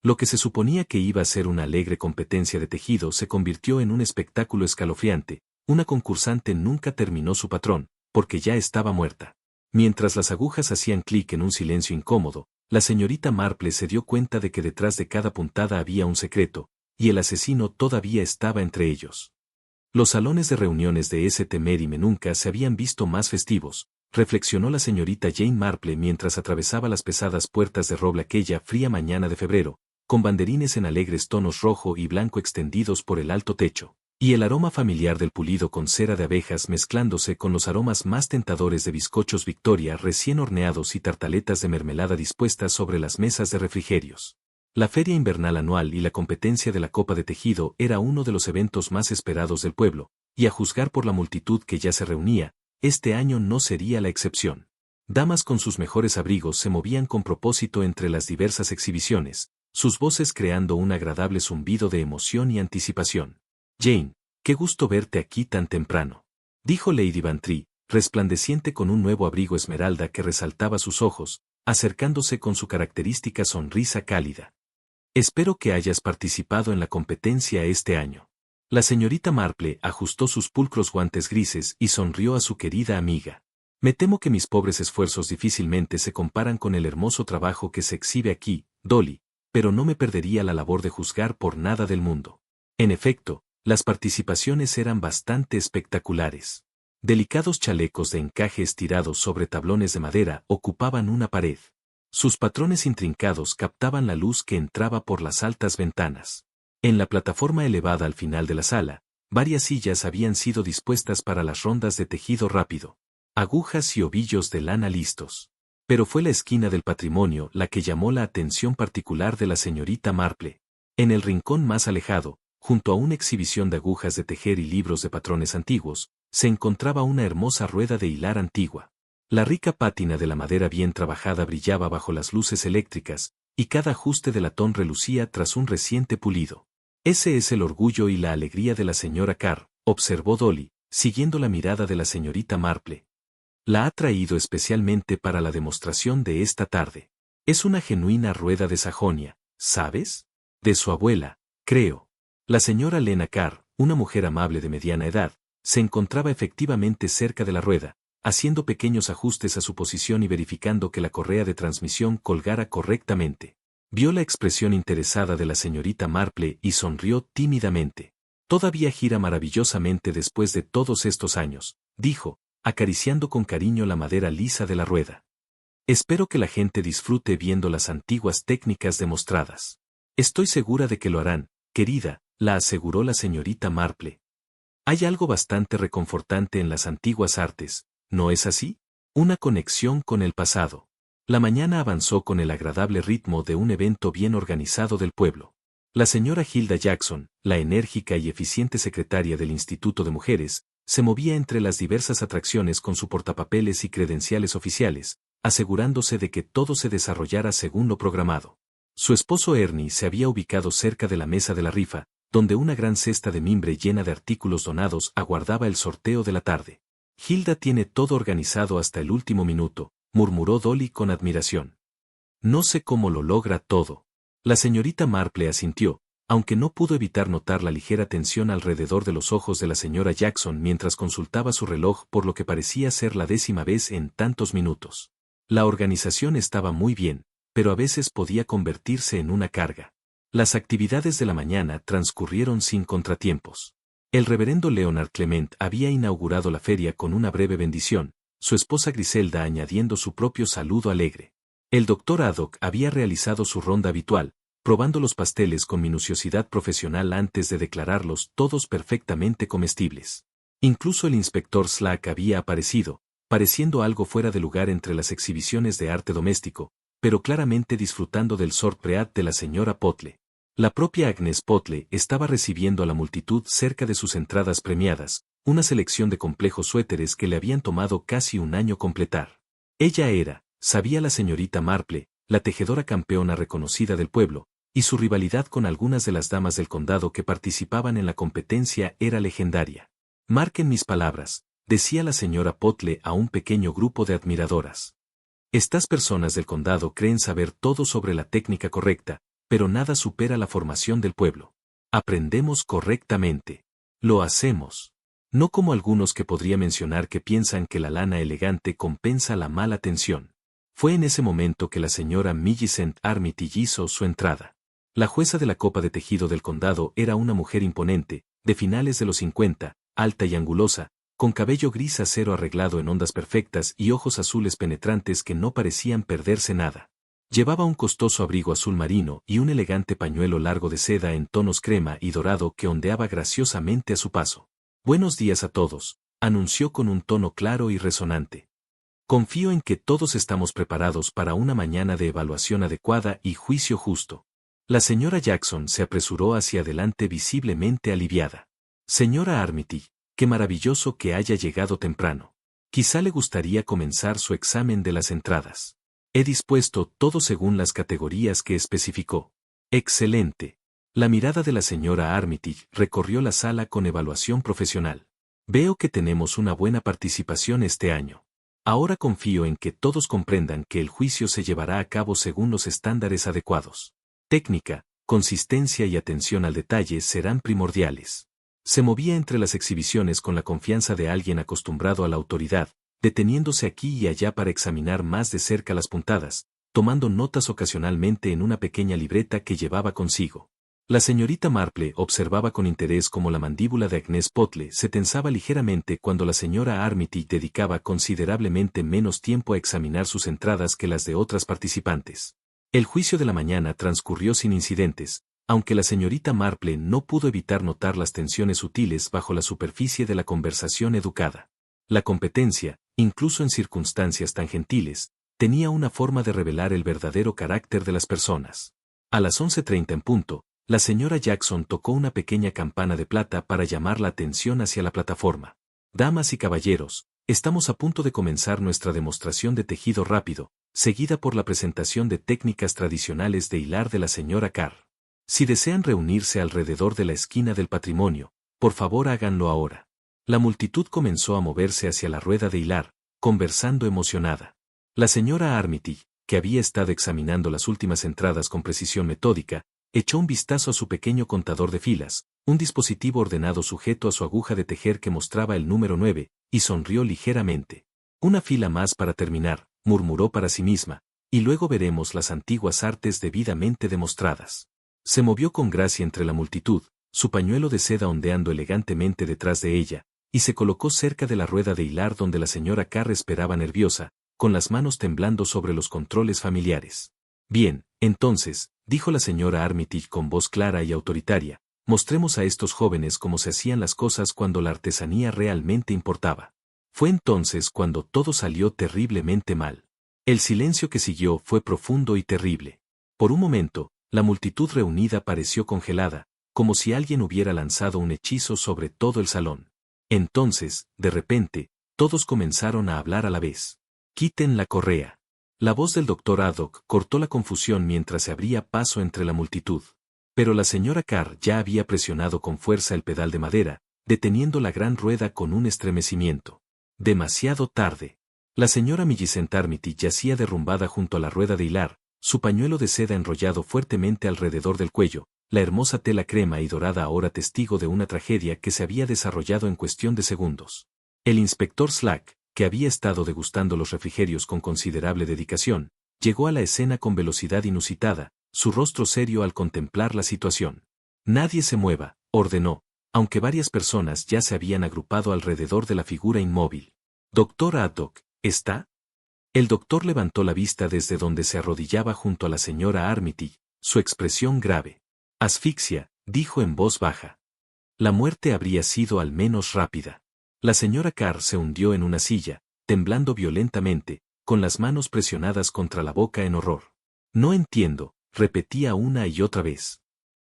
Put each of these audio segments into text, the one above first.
Lo que se suponía que iba a ser una alegre competencia de tejido se convirtió en un espectáculo escalofriante. Una concursante nunca terminó su patrón, porque ya estaba muerta. Mientras las agujas hacían clic en un silencio incómodo, la señorita Marple se dio cuenta de que detrás de cada puntada había un secreto, y el asesino todavía estaba entre ellos. Los salones de reuniones de St. Mary nunca se habían visto más festivos, reflexionó la señorita Jane Marple mientras atravesaba las pesadas puertas de roble aquella fría mañana de febrero, con banderines en alegres tonos rojo y blanco extendidos por el alto techo, y el aroma familiar del pulido con cera de abejas mezclándose con los aromas más tentadores de bizcochos Victoria recién horneados y tartaletas de mermelada dispuestas sobre las mesas de refrigerios. La feria invernal anual y la competencia de la copa de tejido era uno de los eventos más esperados del pueblo, y a juzgar por la multitud que ya se reunía, este año no sería la excepción. Damas con sus mejores abrigos se movían con propósito entre las diversas exhibiciones, sus voces creando un agradable zumbido de emoción y anticipación. Jane, qué gusto verte aquí tan temprano, dijo Lady Bantry, resplandeciente con un nuevo abrigo esmeralda que resaltaba sus ojos, acercándose con su característica sonrisa cálida. Espero que hayas participado en la competencia este año. La señorita Marple ajustó sus pulcros guantes grises y sonrió a su querida amiga. Me temo que mis pobres esfuerzos difícilmente se comparan con el hermoso trabajo que se exhibe aquí, Dolly, pero no me perdería la labor de juzgar por nada del mundo. En efecto, las participaciones eran bastante espectaculares. Delicados chalecos de encaje estirados sobre tablones de madera ocupaban una pared. Sus patrones intrincados captaban la luz que entraba por las altas ventanas. En la plataforma elevada al final de la sala, varias sillas habían sido dispuestas para las rondas de tejido rápido. Agujas y ovillos de lana listos. Pero fue la esquina del patrimonio la que llamó la atención particular de la señorita Marple. En el rincón más alejado, junto a una exhibición de agujas de tejer y libros de patrones antiguos, se encontraba una hermosa rueda de hilar antigua. La rica pátina de la madera bien trabajada brillaba bajo las luces eléctricas, y cada ajuste de latón relucía tras un reciente pulido. Ese es el orgullo y la alegría de la señora Carr, observó Dolly, siguiendo la mirada de la señorita Marple. La ha traído especialmente para la demostración de esta tarde. Es una genuina rueda de Sajonia, ¿sabes? De su abuela, creo. La señora Lena Carr, una mujer amable de mediana edad, se encontraba efectivamente cerca de la rueda, haciendo pequeños ajustes a su posición y verificando que la correa de transmisión colgara correctamente. Vio la expresión interesada de la señorita Marple y sonrió tímidamente. Todavía gira maravillosamente después de todos estos años, dijo, acariciando con cariño la madera lisa de la rueda. Espero que la gente disfrute viendo las antiguas técnicas demostradas. Estoy segura de que lo harán, querida, la aseguró la señorita Marple. Hay algo bastante reconfortante en las antiguas artes, ¿no es así? Una conexión con el pasado. La mañana avanzó con el agradable ritmo de un evento bien organizado del pueblo. La señora Hilda Jackson, la enérgica y eficiente secretaria del Instituto de Mujeres, se movía entre las diversas atracciones con su portapapeles y credenciales oficiales, asegurándose de que todo se desarrollara según lo programado. Su esposo Ernie se había ubicado cerca de la mesa de la rifa, donde una gran cesta de mimbre llena de artículos donados aguardaba el sorteo de la tarde. Hilda tiene todo organizado hasta el último minuto, murmuró Dolly con admiración. No sé cómo lo logra todo. La señorita Marple asintió, aunque no pudo evitar notar la ligera tensión alrededor de los ojos de la señora Jackson mientras consultaba su reloj por lo que parecía ser la 10ª vez en tantos minutos. La organización estaba muy bien, pero a veces podía convertirse en una carga. Las actividades de la mañana transcurrieron sin contratiempos. El reverendo Leonard Clement había inaugurado la feria con una breve bendición, su esposa Griselda añadiendo su propio saludo alegre. El doctor Haddock había realizado su ronda habitual, probando los pasteles con minuciosidad profesional antes de declararlos todos perfectamente comestibles. Incluso el inspector Slack había aparecido, pareciendo algo fuera de lugar entre las exhibiciones de arte doméstico, pero claramente disfrutando del sorpreat de la señora Potle. La propia Agnes Potle estaba recibiendo a la multitud cerca de sus entradas premiadas, una selección de complejos suéteres que le habían tomado casi un año completar. Ella era, sabía la señorita Marple, la tejedora campeona reconocida del pueblo, y su rivalidad con algunas de las damas del condado que participaban en la competencia era legendaria. Marquen mis palabras, decía la señora Potle a un pequeño grupo de admiradoras. Estas personas del condado creen saber todo sobre la técnica correcta, pero nada supera la formación del pueblo. Aprendemos correctamente. Lo hacemos. No como algunos que podría mencionar que piensan que la lana elegante compensa la mala atención. Fue en ese momento que la señora Millicent Armitage hizo su entrada. La jueza de la copa de tejido del condado era una mujer imponente, de finales de los 50, alta y angulosa, con cabello gris acero arreglado en ondas perfectas y ojos azules penetrantes que no parecían perderse nada. Llevaba un costoso abrigo azul marino y un elegante pañuelo largo de seda en tonos crema y dorado que ondeaba graciosamente a su paso. «Buenos días a todos», anunció con un tono claro y resonante. «Confío en que todos estamos preparados para una mañana de evaluación adecuada y juicio justo». La señora Jackson se apresuró hacia adelante visiblemente aliviada. «Señora Armitage, qué maravilloso que haya llegado temprano. Quizá le gustaría comenzar su examen de las entradas. He dispuesto todo según las categorías que especificó». «Excelente». La mirada de la señora Armitage recorrió la sala con evaluación profesional. «Veo que tenemos una buena participación este año. Ahora confío en que todos comprendan que el juicio se llevará a cabo según los estándares adecuados. Técnica, consistencia y atención al detalle serán primordiales». Se movía entre las exhibiciones con la confianza de alguien acostumbrado a la autoridad, deteniéndose aquí y allá para examinar más de cerca las puntadas, tomando notas ocasionalmente en una pequeña libreta que llevaba consigo. La señorita Marple observaba con interés cómo la mandíbula de Agnes Potle se tensaba ligeramente cuando la señora Armitage dedicaba considerablemente menos tiempo a examinar sus entradas que las de otras participantes. El juicio de la mañana transcurrió sin incidentes, aunque la señorita Marple no pudo evitar notar las tensiones sutiles bajo la superficie de la conversación educada. La competencia, incluso en circunstancias tan gentiles, tenía una forma de revelar el verdadero carácter de las personas. A las 11:30 en punto, la señora Jackson tocó una pequeña campana de plata para llamar la atención hacia la plataforma. «Damas y caballeros, estamos a punto de comenzar nuestra demostración de tejido rápido, seguida por la presentación de técnicas tradicionales de hilar de la señora Carr. Si desean reunirse alrededor de la esquina del patrimonio, por favor háganlo ahora». La multitud comenzó a moverse hacia la rueda de hilar, conversando emocionada. La señora Armitage, que había estado examinando las últimas entradas con precisión metódica, echó un vistazo a su pequeño contador de filas, un dispositivo ordenado sujeto a su aguja de tejer que mostraba el número 9, y sonrió ligeramente. «Una fila más para terminar», murmuró para sí misma, «y luego veremos las antiguas artes debidamente demostradas». Se movió con gracia entre la multitud, su pañuelo de seda ondeando elegantemente detrás de ella, y se colocó cerca de la rueda de hilar donde la señora Carr esperaba nerviosa, con las manos temblando sobre los controles familiares. «Bien, entonces», dijo la señora Armitage con voz clara y autoritaria, «mostremos a estos jóvenes cómo se hacían las cosas cuando la artesanía realmente importaba». Fue entonces cuando todo salió terriblemente mal. El silencio que siguió fue profundo y terrible. Por un momento, la multitud reunida pareció congelada, como si alguien hubiera lanzado un hechizo sobre todo el salón. Entonces, de repente, todos comenzaron a hablar a la vez. «Quiten la correa». La voz del doctor Haddock cortó la confusión mientras se abría paso entre la multitud. Pero la señora Carr ya había presionado con fuerza el pedal de madera, deteniendo la gran rueda con un estremecimiento. Demasiado tarde. La señora Millicent Armitage yacía derrumbada junto a la rueda de hilar, su pañuelo de seda enrollado fuertemente alrededor del cuello, la hermosa tela crema y dorada ahora testigo de una tragedia que se había desarrollado en cuestión de segundos. El inspector Slack, que había estado degustando los refrigerios con considerable dedicación, llegó a la escena con velocidad inusitada, su rostro serio al contemplar la situación. «Nadie se mueva», ordenó, aunque varias personas ya se habían agrupado alrededor de la figura inmóvil. «Doctor Haddock, ¿está?» El doctor levantó la vista desde donde se arrodillaba junto a la señora Armitage, su expresión grave. «Asfixia», dijo en voz baja. La muerte habría sido al menos rápida. La señora Carr se hundió en una silla, temblando violentamente, con las manos presionadas contra la boca en horror. «No entiendo», repetía una y otra vez.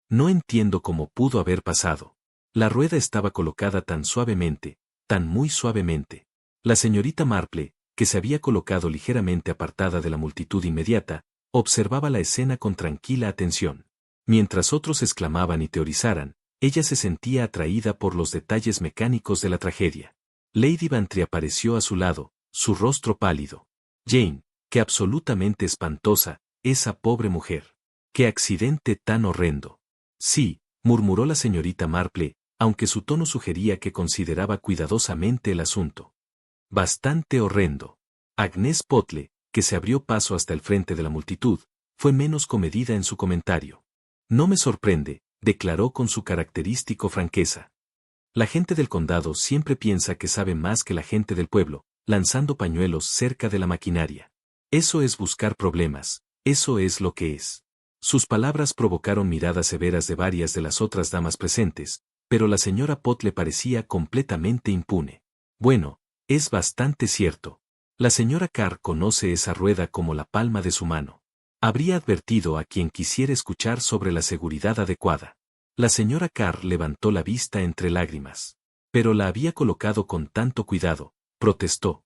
«No entiendo cómo pudo haber pasado». La rueda estaba colocada tan suavemente, tan muy suavemente. La señorita Marple, que se había colocado ligeramente apartada de la multitud inmediata, observaba la escena con tranquila atención. Mientras otros exclamaban y teorizaran, ella se sentía atraída por los detalles mecánicos de la tragedia. Lady Bantry apareció a su lado, su rostro pálido. «Jane, qué absolutamente espantosa, esa pobre mujer. ¡Qué accidente tan horrendo! Sí, murmuró la señorita Marple, aunque su tono sugería que consideraba cuidadosamente el asunto. Bastante horrendo. Agnès Potle, que se abrió paso hasta el frente de la multitud, fue menos comedida en su comentario. No me sorprende, declaró con su característico franqueza. La gente del condado siempre piensa que sabe más que la gente del pueblo, lanzando pañuelos cerca de la maquinaria. Eso es buscar problemas, eso es lo que es. Sus palabras provocaron miradas severas de varias de las otras damas presentes, pero la señora Potle parecía completamente impune. Bueno, es bastante cierto. La señora Carr conoce esa rueda como la palma de su mano. Habría advertido a quien quisiera escuchar sobre la seguridad adecuada. La señora Carr levantó la vista entre lágrimas. Pero la había colocado con tanto cuidado, protestó.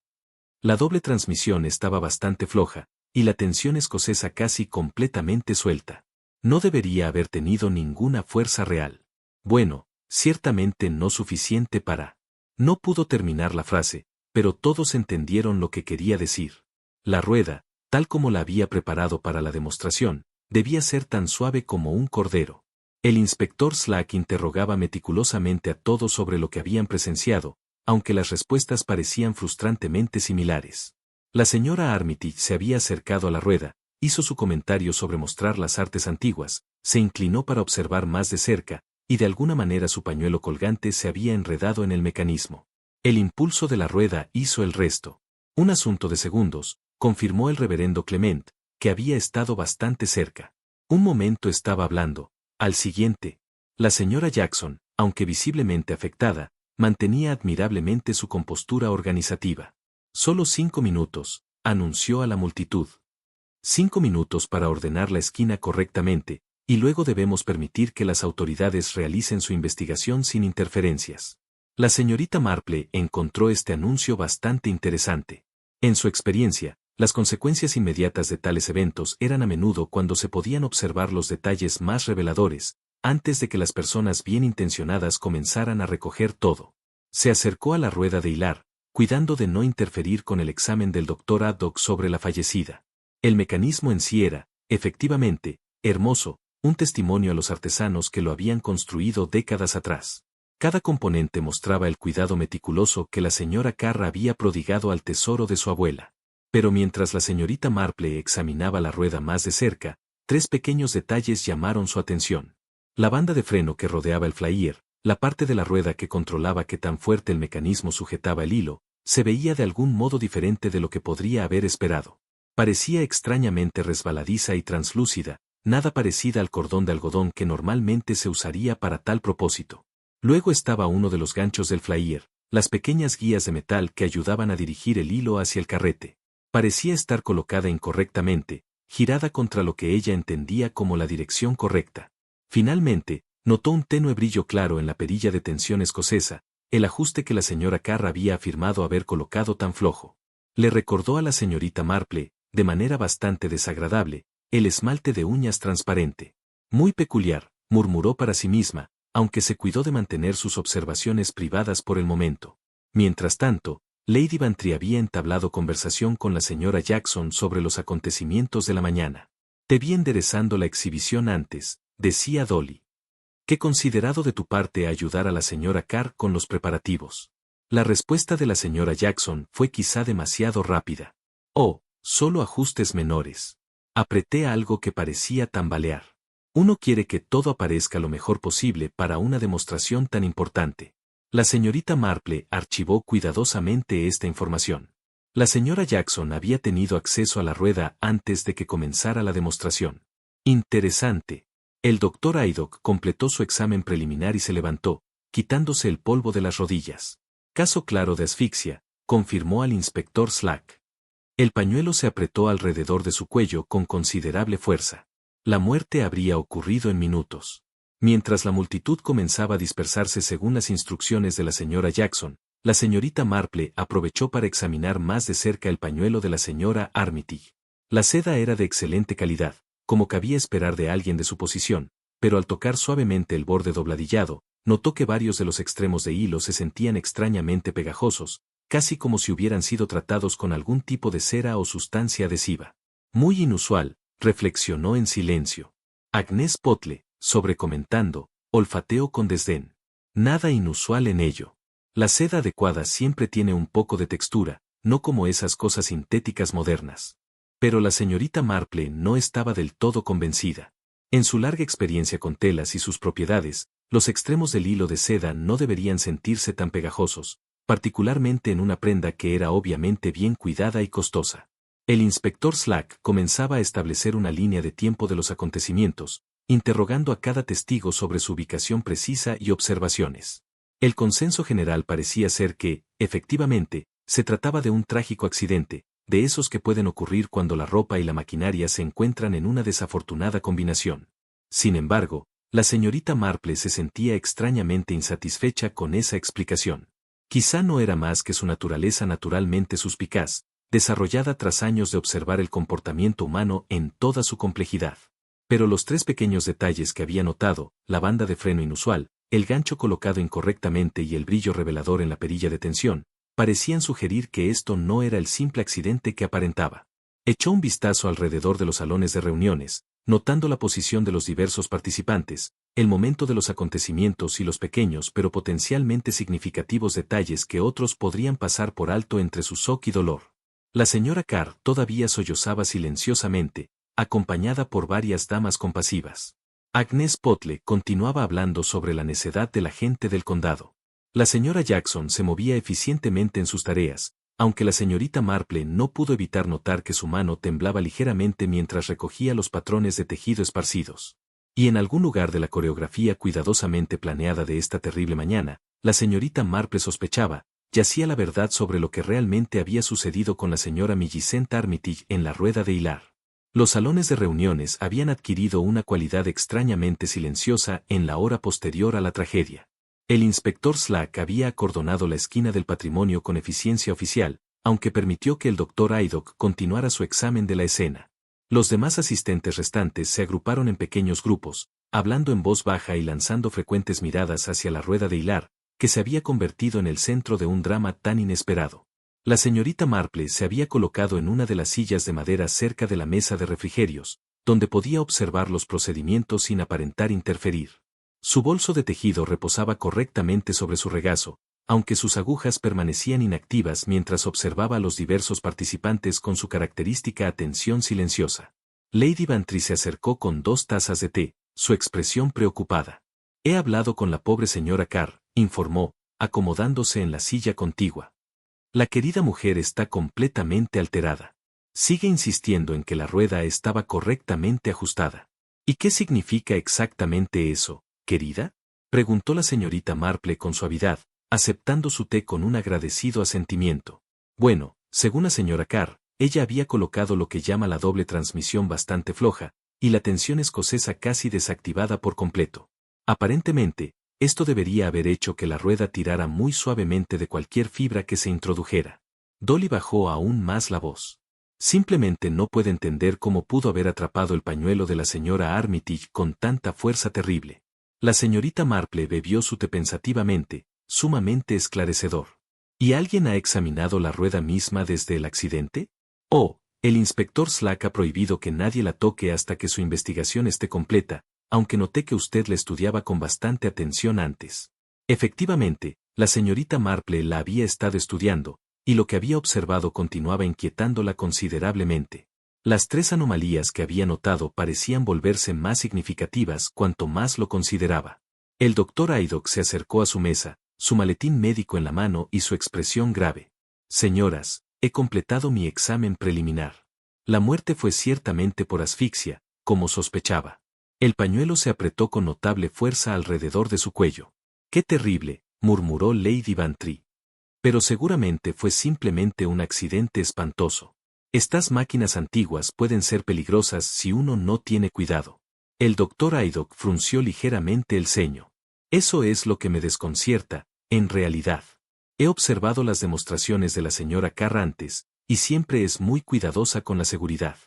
La doble transmisión estaba bastante floja, y la tensión escocesa casi completamente suelta. No debería haber tenido ninguna fuerza real. Bueno, ciertamente no suficiente para... No pudo terminar la frase, pero todos entendieron lo que quería decir. La rueda, tal como la había preparado para la demostración, debía ser tan suave como un cordero. El inspector Slack interrogaba meticulosamente a todos sobre lo que habían presenciado, aunque las respuestas parecían frustrantemente similares. La señora Armitage se había acercado a la rueda, hizo su comentario sobre mostrar las artes antiguas, se inclinó para observar más de cerca, y de alguna manera su pañuelo colgante se había enredado en el mecanismo. El impulso de la rueda hizo el resto. Un asunto de segundos, confirmó el reverendo Clement, que había estado bastante cerca. Un momento estaba hablando, al siguiente. La señora Jackson, aunque visiblemente afectada, mantenía admirablemente su compostura organizativa. Solo 5 minutos, anunció a la multitud. 5 minutos para ordenar la esquina correctamente, y luego debemos permitir que las autoridades realicen su investigación sin interferencias. La señorita Marple encontró este anuncio bastante interesante. En su experiencia, las consecuencias inmediatas de tales eventos eran a menudo cuando se podían observar los detalles más reveladores, antes de que las personas bien intencionadas comenzaran a recoger todo. Se acercó a la rueda de hilar, cuidando de no interferir con el examen del doctor Haddock sobre la fallecida. El mecanismo en sí era, efectivamente, hermoso, un testimonio a los artesanos que lo habían construido décadas atrás. Cada componente mostraba el cuidado meticuloso que la señora Carr había prodigado al tesoro de su abuela. Pero mientras la señorita Marple examinaba la rueda más de cerca, 3 pequeños detalles llamaron su atención. La banda de freno que rodeaba el flyer, la parte de la rueda que controlaba qué tan fuerte el mecanismo sujetaba el hilo, se veía de algún modo diferente de lo que podría haber esperado. Parecía extrañamente resbaladiza y translúcida, nada parecida al cordón de algodón que normalmente se usaría para tal propósito. Luego estaba uno de los ganchos del flyer, las pequeñas guías de metal que ayudaban a dirigir el hilo hacia el carrete. Parecía estar colocada incorrectamente, girada contra lo que ella entendía como la dirección correcta. Finalmente, notó un tenue brillo claro en la perilla de tensión escocesa, el ajuste que la señora Carr había afirmado haber colocado tan flojo. Le recordó a la señorita Marple, de manera bastante desagradable, el esmalte de uñas transparente. Muy peculiar, murmuró para sí misma, aunque se cuidó de mantener sus observaciones privadas por el momento. Mientras tanto, Lady Bantry había entablado conversación con la señora Jackson sobre los acontecimientos de la mañana. Te vi enderezando la exhibición antes, decía Dolly. Qué considerado de tu parte ayudar a la señora Carr con los preparativos. La respuesta de la señora Jackson fue quizá demasiado rápida. Oh, solo ajustes menores. Apreté algo que parecía tambalear. Uno quiere que todo aparezca lo mejor posible para una demostración tan importante. La señorita Marple archivó cuidadosamente esta información. La señora Jackson había tenido acceso a la rueda antes de que comenzara la demostración. Interesante. El doctor Haydock completó su examen preliminar y se levantó, quitándose el polvo de las rodillas. Caso claro de asfixia, confirmó al inspector Slack. El pañuelo se apretó alrededor de su cuello con considerable fuerza. La muerte habría ocurrido en minutos. Mientras la multitud comenzaba a dispersarse según las instrucciones de la señora Jackson, la señorita Marple aprovechó para examinar más de cerca el pañuelo de la señora Armitage. La seda era de excelente calidad, como cabía esperar de alguien de su posición, pero al tocar suavemente el borde dobladillado, notó que varios de los extremos de hilo se sentían extrañamente pegajosos, casi como si hubieran sido tratados con algún tipo de cera o sustancia adhesiva. Muy inusual, reflexionó en silencio. Agnès Potle, sobrecomentando, olfateó con desdén. Nada inusual en ello. La seda adecuada siempre tiene un poco de textura, no como esas cosas sintéticas modernas. Pero la señorita Marple no estaba del todo convencida. En su larga experiencia con telas y sus propiedades, los extremos del hilo de seda no deberían sentirse tan pegajosos, particularmente en una prenda que era obviamente bien cuidada y costosa. El inspector Slack comenzaba a establecer una línea de tiempo de los acontecimientos, interrogando a cada testigo sobre su ubicación precisa y observaciones. El consenso general parecía ser que, efectivamente, se trataba de un trágico accidente, de esos que pueden ocurrir cuando la ropa y la maquinaria se encuentran en una desafortunada combinación. Sin embargo, la señorita Marple se sentía extrañamente insatisfecha con esa explicación. Quizá no era más que su naturaleza naturalmente suspicaz, desarrollada tras años de observar el comportamiento humano en toda su complejidad. Pero los 3 pequeños detalles que había notado, la banda de freno inusual, el gancho colocado incorrectamente y el brillo revelador en la perilla de tensión, parecían sugerir que esto no era el simple accidente que aparentaba. Echó un vistazo alrededor de los salones de reuniones, notando la posición de los diversos participantes, el momento de los acontecimientos y los pequeños pero potencialmente significativos detalles que otros podrían pasar por alto entre su shock y dolor. La señora Carr todavía sollozaba silenciosamente, acompañada por varias damas compasivas. Agnès Potle continuaba hablando sobre la necedad de la gente del condado. La señora Jackson se movía eficientemente en sus tareas, aunque la señorita Marple no pudo evitar notar que su mano temblaba ligeramente mientras recogía los patrones de tejido esparcidos. Y en algún lugar de la coreografía cuidadosamente planeada de esta terrible mañana, la señorita Marple sospechaba, yacía la verdad sobre lo que realmente había sucedido con la señora Millicent Armitage en la rueda de hilar. Los salones de reuniones habían adquirido una cualidad extrañamente silenciosa en la hora posterior a la tragedia. El inspector Slack había acordonado la esquina del patrimonio con eficiencia oficial, aunque permitió que el doctor Haydock continuara su examen de la escena. Los demás asistentes restantes se agruparon en pequeños grupos, hablando en voz baja y lanzando frecuentes miradas hacia la rueda de hilar, que se había convertido en el centro de un drama tan inesperado. La señorita Marple se había colocado en una de las sillas de madera cerca de la mesa de refrigerios, donde podía observar los procedimientos sin aparentar interferir. Su bolso de tejido reposaba correctamente sobre su regazo, aunque sus agujas permanecían inactivas mientras observaba a los diversos participantes con su característica atención silenciosa. Lady Bantry se acercó con 2 tazas de té, su expresión preocupada. He hablado con la pobre señora Carr, informó, acomodándose en la silla contigua. La querida mujer está completamente alterada. Sigue insistiendo en que la rueda estaba correctamente ajustada. ¿Y qué significa exactamente eso, querida? Preguntó la señorita Marple con suavidad, aceptando su té con un agradecido asentimiento. Bueno, según la señora Carr, ella había colocado lo que llama la doble transmisión bastante floja, y la tensión escocesa casi desactivada por completo. Aparentemente, esto debería haber hecho que la rueda tirara muy suavemente de cualquier fibra que se introdujera. Dolly bajó aún más la voz. Simplemente no puede entender cómo pudo haber atrapado el pañuelo de la señora Armitage con tanta fuerza terrible. La señorita Marple bebió su té pensativamente, sumamente esclarecedor. ¿Y alguien ha examinado la rueda misma desde el accidente? Oh, el inspector Slack ha prohibido que nadie la toque hasta que su investigación esté completa, aunque noté que usted la estudiaba con bastante atención antes. Efectivamente, la señorita Marple la había estado estudiando, y lo que había observado continuaba inquietándola considerablemente. Las 3 anomalías que había notado parecían volverse más significativas cuanto más lo consideraba. El doctor Haydock se acercó a su mesa, su maletín médico en la mano y su expresión grave. Señoras, he completado mi examen preliminar. La muerte fue ciertamente por asfixia, como sospechaba. El pañuelo se apretó con notable fuerza alrededor de su cuello. ¡Qué terrible!, murmuró Lady Bantry. Pero seguramente fue simplemente un accidente espantoso. Estas máquinas antiguas pueden ser peligrosas si uno no tiene cuidado. El doctor Haydock frunció ligeramente el ceño. Eso es lo que me desconcierta, en realidad. He observado las demostraciones de la señora Carr antes, y siempre es muy cuidadosa con la seguridad.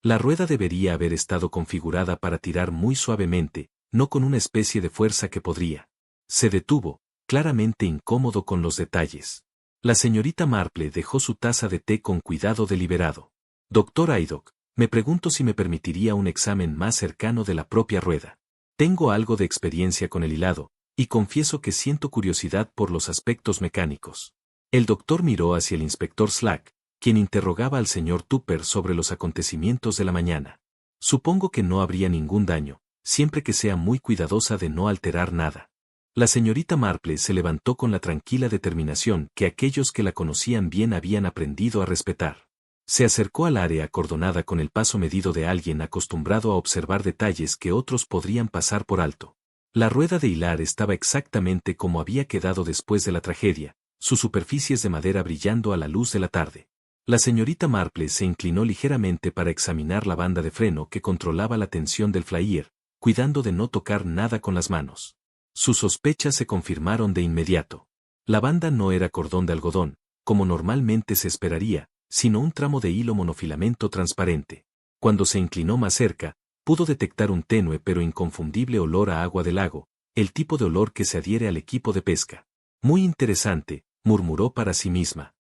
La rueda debería haber estado configurada para tirar muy suavemente, no con una especie de fuerza que podría. Se detuvo, claramente incómodo con los detalles. La señorita Marple dejó su taza de té con cuidado deliberado. Doctor Haydock, Me pregunto si me permitiría un examen más cercano de la propia rueda. Tengo algo de experiencia con el hilado, y confieso que siento curiosidad por los aspectos mecánicos. El doctor miró hacia el inspector Slack, quien interrogaba al señor Tupper sobre los acontecimientos de la mañana. Supongo que no habría ningún daño, siempre que sea muy cuidadosa de no alterar nada. La señorita Marple se levantó con la tranquila determinación que aquellos que la conocían bien habían aprendido a respetar. Se acercó al área acordonada con el paso medido de alguien acostumbrado a observar detalles que otros podrían pasar por alto. La rueda de hilar estaba exactamente como había quedado después de la tragedia, sus superficies de madera brillando a la luz de la tarde. La señorita Marple se inclinó ligeramente para examinar la banda de freno que controlaba la tensión del flyer, cuidando de no tocar nada con las manos. Sus sospechas se confirmaron de inmediato. La banda no era cordón de algodón, como normalmente se esperaría, sino un tramo de hilo monofilamento transparente. Cuando se inclinó más cerca, pudo detectar un tenue pero inconfundible olor a agua de lago, el tipo de olor que se adhiere al equipo de pesca. Muy interesante, murmuró para sí misma.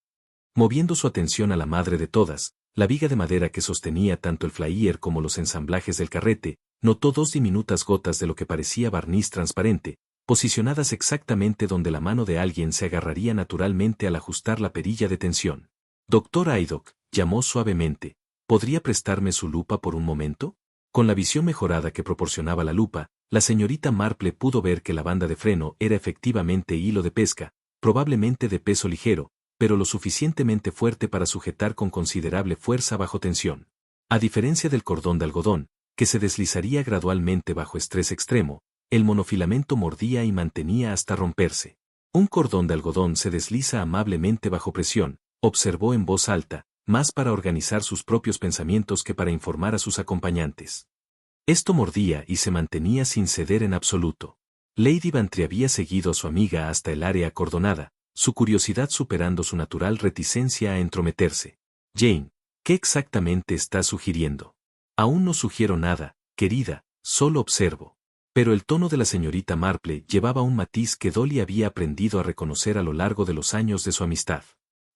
Moviendo su atención a la madre de todas, la viga de madera que sostenía tanto el flyer como los ensamblajes del carrete, notó dos diminutas gotas de lo que parecía barniz transparente, posicionadas exactamente donde la mano de alguien se agarraría naturalmente al ajustar la perilla de tensión. Doctor Haydock, llamó suavemente, ¿podría prestarme su lupa por un momento? Con la visión mejorada que proporcionaba la lupa, la señorita Marple pudo ver que la banda de freno era efectivamente hilo de pesca, probablemente de peso ligero, pero lo suficientemente fuerte para sujetar con considerable fuerza bajo tensión. A diferencia del cordón de algodón, que se deslizaría gradualmente bajo estrés extremo, el monofilamento mordía y mantenía hasta romperse. Un cordón de algodón se desliza amablemente bajo presión, observó en voz alta, más para organizar sus propios pensamientos que para informar a sus acompañantes. Esto mordía y se mantenía sin ceder en absoluto. Lady Bantry había seguido a su amiga hasta el área acordonada, su curiosidad superando su natural reticencia a entrometerse. Jane, ¿qué exactamente estás sugiriendo? Aún no sugiero nada, querida, solo observo. Pero el tono de la señorita Marple llevaba un matiz que Dolly había aprendido a reconocer a lo largo de los años de su amistad.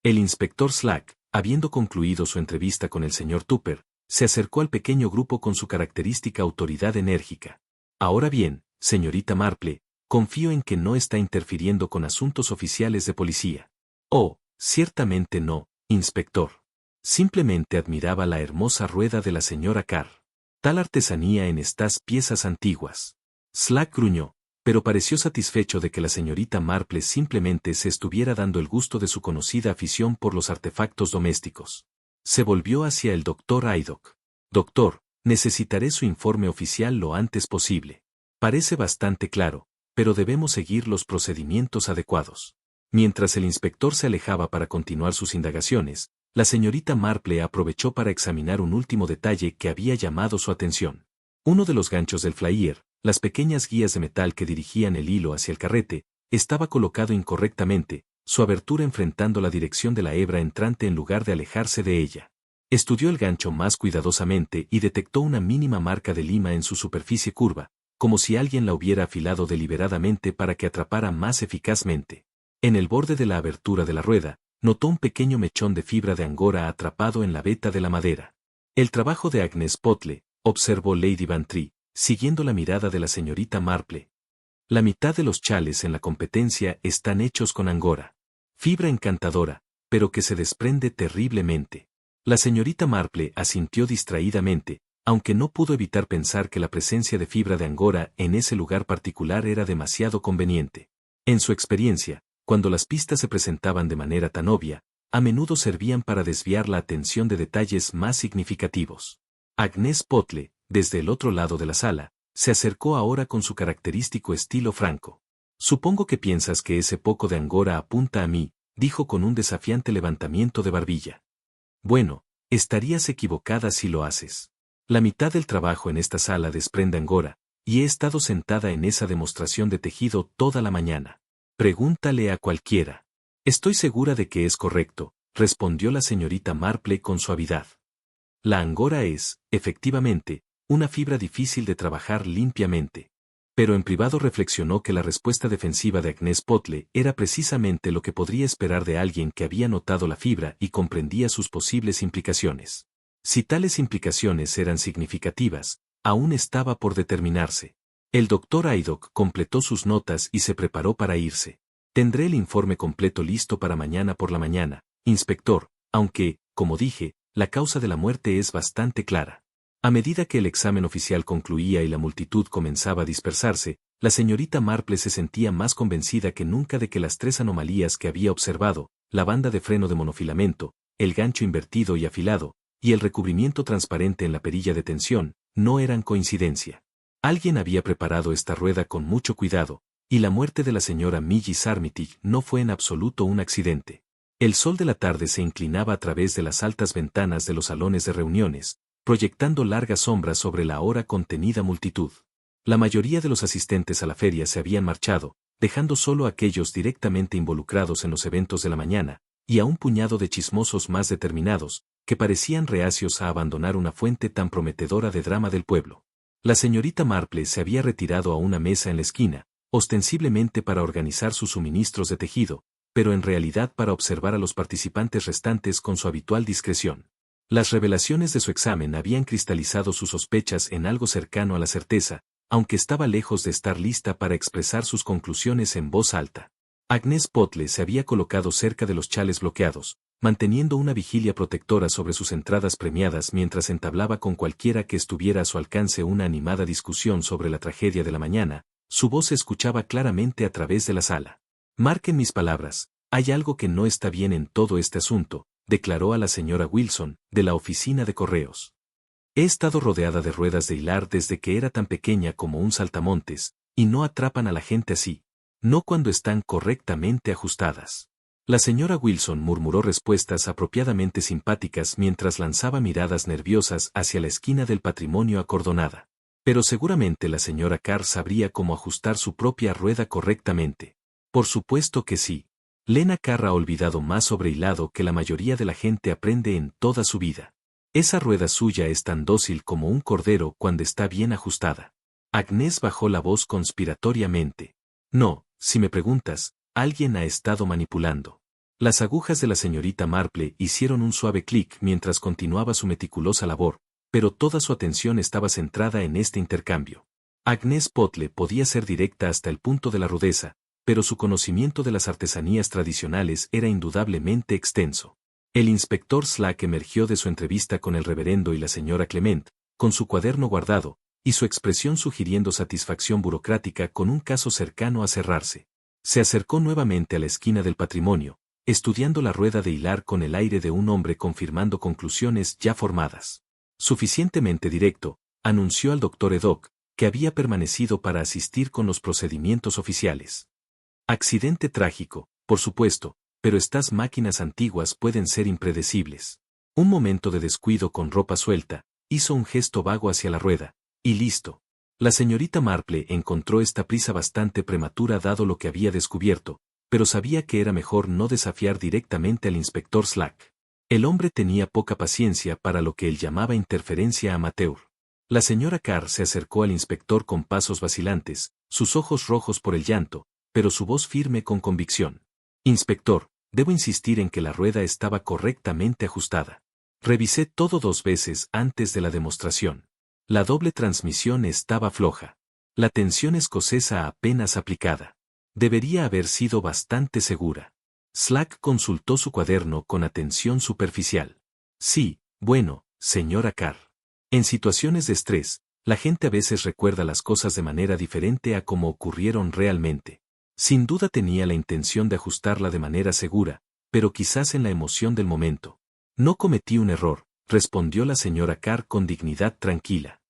El inspector Slack, habiendo concluido su entrevista con el señor Tupper, se acercó al pequeño grupo con su característica autoridad enérgica. Ahora bien, señorita Marple, confío en que no está interfiriendo con asuntos oficiales de policía. Oh, ciertamente no, inspector. Simplemente admiraba la hermosa rueda de la señora Carr. Tal artesanía en estas piezas antiguas. Slack gruñó, pero pareció satisfecho de que la señorita Marple simplemente se estuviera dando el gusto de su conocida afición por los artefactos domésticos. Se volvió hacia el doctor Haydock. Doctor, necesitaré su informe oficial lo antes posible. Parece bastante claro, pero debemos seguir los procedimientos adecuados. Mientras el inspector se alejaba para continuar sus indagaciones, la señorita Marple aprovechó para examinar un último detalle que había llamado su atención. Uno de los ganchos del flyer, las pequeñas guías de metal que dirigían el hilo hacia el carrete, estaba colocado incorrectamente, su abertura enfrentando la dirección de la hebra entrante en lugar de alejarse de ella. Estudió el gancho más cuidadosamente y detectó una mínima marca de lima en su superficie curva, como si alguien la hubiera afilado deliberadamente para que atrapara más eficazmente. En el borde de la abertura de la rueda, notó un pequeño mechón de fibra de angora atrapado en la veta de la madera. El trabajo de Agnes Potle, observó Lady Bantry, siguiendo la mirada de la señorita Marple. La mitad de los chales en la competencia están hechos con angora. Fibra encantadora, pero que se desprende terriblemente. La señorita Marple asintió distraídamente, aunque no pudo evitar pensar que la presencia de fibra de angora en ese lugar particular era demasiado conveniente. En su experiencia, cuando las pistas se presentaban de manera tan obvia, a menudo servían para desviar la atención de detalles más significativos. Agnes Potle, desde el otro lado de la sala, se acercó ahora con su característico estilo franco. Supongo que piensas que ese poco de angora apunta a mí, dijo con un desafiante levantamiento de barbilla. Bueno, estarías equivocada si lo haces. La mitad del trabajo en esta sala desprende angora, y he estado sentada en esa demostración de tejido toda la mañana. Pregúntale a cualquiera. Estoy segura de que es correcto, respondió la señorita Marple con suavidad. La angora es, efectivamente, una fibra difícil de trabajar limpiamente. Pero en privado reflexionó que la respuesta defensiva de Agnes Potle era precisamente lo que podría esperar de alguien que había notado la fibra y comprendía sus posibles implicaciones. Si tales implicaciones eran significativas, aún estaba por determinarse. El doctor Haydock completó sus notas y se preparó para irse. Tendré el informe completo listo para mañana por la mañana, inspector, aunque, como dije, la causa de la muerte es bastante clara. A medida que el examen oficial concluía y la multitud comenzaba a dispersarse, la señorita Marple se sentía más convencida que nunca de que las 3 anomalías que había observado, la banda de freno de monofilamento, el gancho invertido y afilado, y el recubrimiento transparente en la perilla de tensión, no eran coincidencia. Alguien había preparado esta rueda con mucho cuidado, y la muerte de la señora Millie Armitage no fue en absoluto un accidente. El sol de la tarde se inclinaba a través de las altas ventanas de los salones de reuniones, proyectando largas sombras sobre la ahora contenida multitud. La mayoría de los asistentes a la feria se habían marchado, dejando solo a aquellos directamente involucrados en los eventos de la mañana, y a un puñado de chismosos más determinados, que parecían reacios a abandonar una fuente tan prometedora de drama del pueblo. La señorita Marple se había retirado a una mesa en la esquina, ostensiblemente para organizar sus suministros de tejido, pero en realidad para observar a los participantes restantes con su habitual discreción. Las revelaciones de su examen habían cristalizado sus sospechas en algo cercano a la certeza, aunque estaba lejos de estar lista para expresar sus conclusiones en voz alta. Agnes Potle se había colocado cerca de los chales bloqueados, manteniendo una vigilia protectora sobre sus entradas premiadas mientras entablaba con cualquiera que estuviera a su alcance una animada discusión sobre la tragedia de la mañana. Su voz se escuchaba claramente a través de la sala. Marquen mis palabras, hay algo que no está bien en todo este asunto, declaró a la señora Wilson, de la oficina de correos. He estado rodeada de ruedas de hilar desde que era tan pequeña como un saltamontes, y no atrapan a la gente así, no cuando están correctamente ajustadas. La señora Wilson murmuró respuestas apropiadamente simpáticas mientras lanzaba miradas nerviosas hacia la esquina del patrimonio acordonada. Pero seguramente la señora Carr sabría cómo ajustar su propia rueda correctamente. Por supuesto que sí. Lena Carr ha olvidado más sobre hilado que la mayoría de la gente aprende en toda su vida. Esa rueda suya es tan dócil como un cordero cuando está bien ajustada. Agnes bajó la voz conspiratoriamente. No, si me preguntas, alguien ha estado manipulando. Las agujas de la señorita Marple hicieron un suave clic mientras continuaba su meticulosa labor, pero toda su atención estaba centrada en este intercambio. Agnes Potle podía ser directa hasta el punto de la rudeza, pero su conocimiento de las artesanías tradicionales era indudablemente extenso. El inspector Slack emergió de su entrevista con el reverendo y la señora Clement, con su cuaderno guardado, y su expresión sugiriendo satisfacción burocrática con un caso cercano a cerrarse. Se acercó nuevamente a la esquina del patrimonio, estudiando la rueda de hilar con el aire de un hombre confirmando conclusiones ya formadas. Suficientemente directo, anunció al doctor Edoc, que había permanecido para asistir con los procedimientos oficiales. Accidente trágico, por supuesto, pero estas máquinas antiguas pueden ser impredecibles. Un momento de descuido con ropa suelta, hizo un gesto vago hacia la rueda, y listo. La señorita Marple encontró esta prisa bastante prematura dado lo que había descubierto, pero sabía que era mejor no desafiar directamente al inspector Slack. El hombre tenía poca paciencia para lo que él llamaba interferencia amateur. La señora Carr se acercó al inspector con pasos vacilantes, sus ojos rojos por el llanto, pero su voz firme con convicción. Inspector, debo insistir en que la rueda estaba correctamente ajustada. Revisé todo 2 veces antes de la demostración. La doble transmisión estaba floja. La tensión escocesa apenas aplicada. Debería haber sido bastante segura. Slack consultó su cuaderno con atención superficial. Sí, bueno, señora Carr. En situaciones de estrés, la gente a veces recuerda las cosas de manera diferente a como ocurrieron realmente. Sin duda tenía la intención de ajustarla de manera segura, pero quizás en la emoción del momento. No cometí un error, respondió la señora Carr con dignidad tranquila.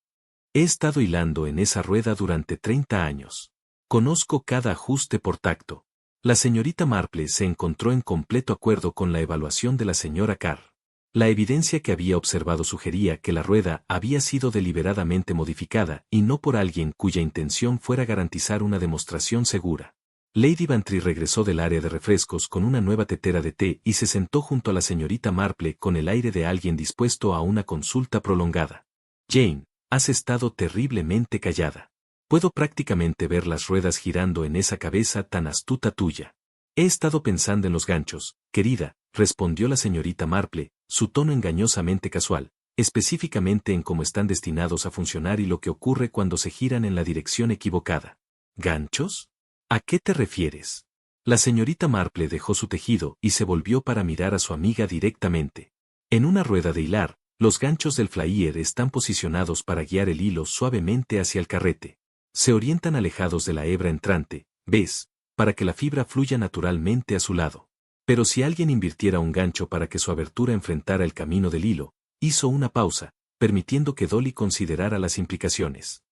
He estado hilando en esa rueda durante 30 años. Conozco cada ajuste por tacto. La señorita Marple se encontró en completo acuerdo con la evaluación de la señora Carr. La evidencia que había observado sugería que la rueda había sido deliberadamente modificada y no por alguien cuya intención fuera garantizar una demostración segura. Lady Bantry regresó del área de refrescos con una nueva tetera de té y se sentó junto a la señorita Marple con el aire de alguien dispuesto a una consulta prolongada. Jane, has estado terriblemente callada. Puedo prácticamente ver las ruedas girando en esa cabeza tan astuta tuya. He estado pensando en los ganchos, querida, respondió la señorita Marple, su tono engañosamente casual, específicamente en cómo están destinados a funcionar y lo que ocurre cuando se giran en la dirección equivocada. ¿Ganchos? ¿A qué te refieres? La señorita Marple dejó su tejido y se volvió para mirar a su amiga directamente. En una rueda de hilar, los ganchos del flyer están posicionados para guiar el hilo suavemente hacia el carrete. Se orientan alejados de la hebra entrante, ¿ves?, para que la fibra fluya naturalmente a su lado. Pero si alguien invirtiera un gancho para que su abertura enfrentara el camino del hilo, hizo una pausa, permitiendo que Dolly considerara las implicaciones.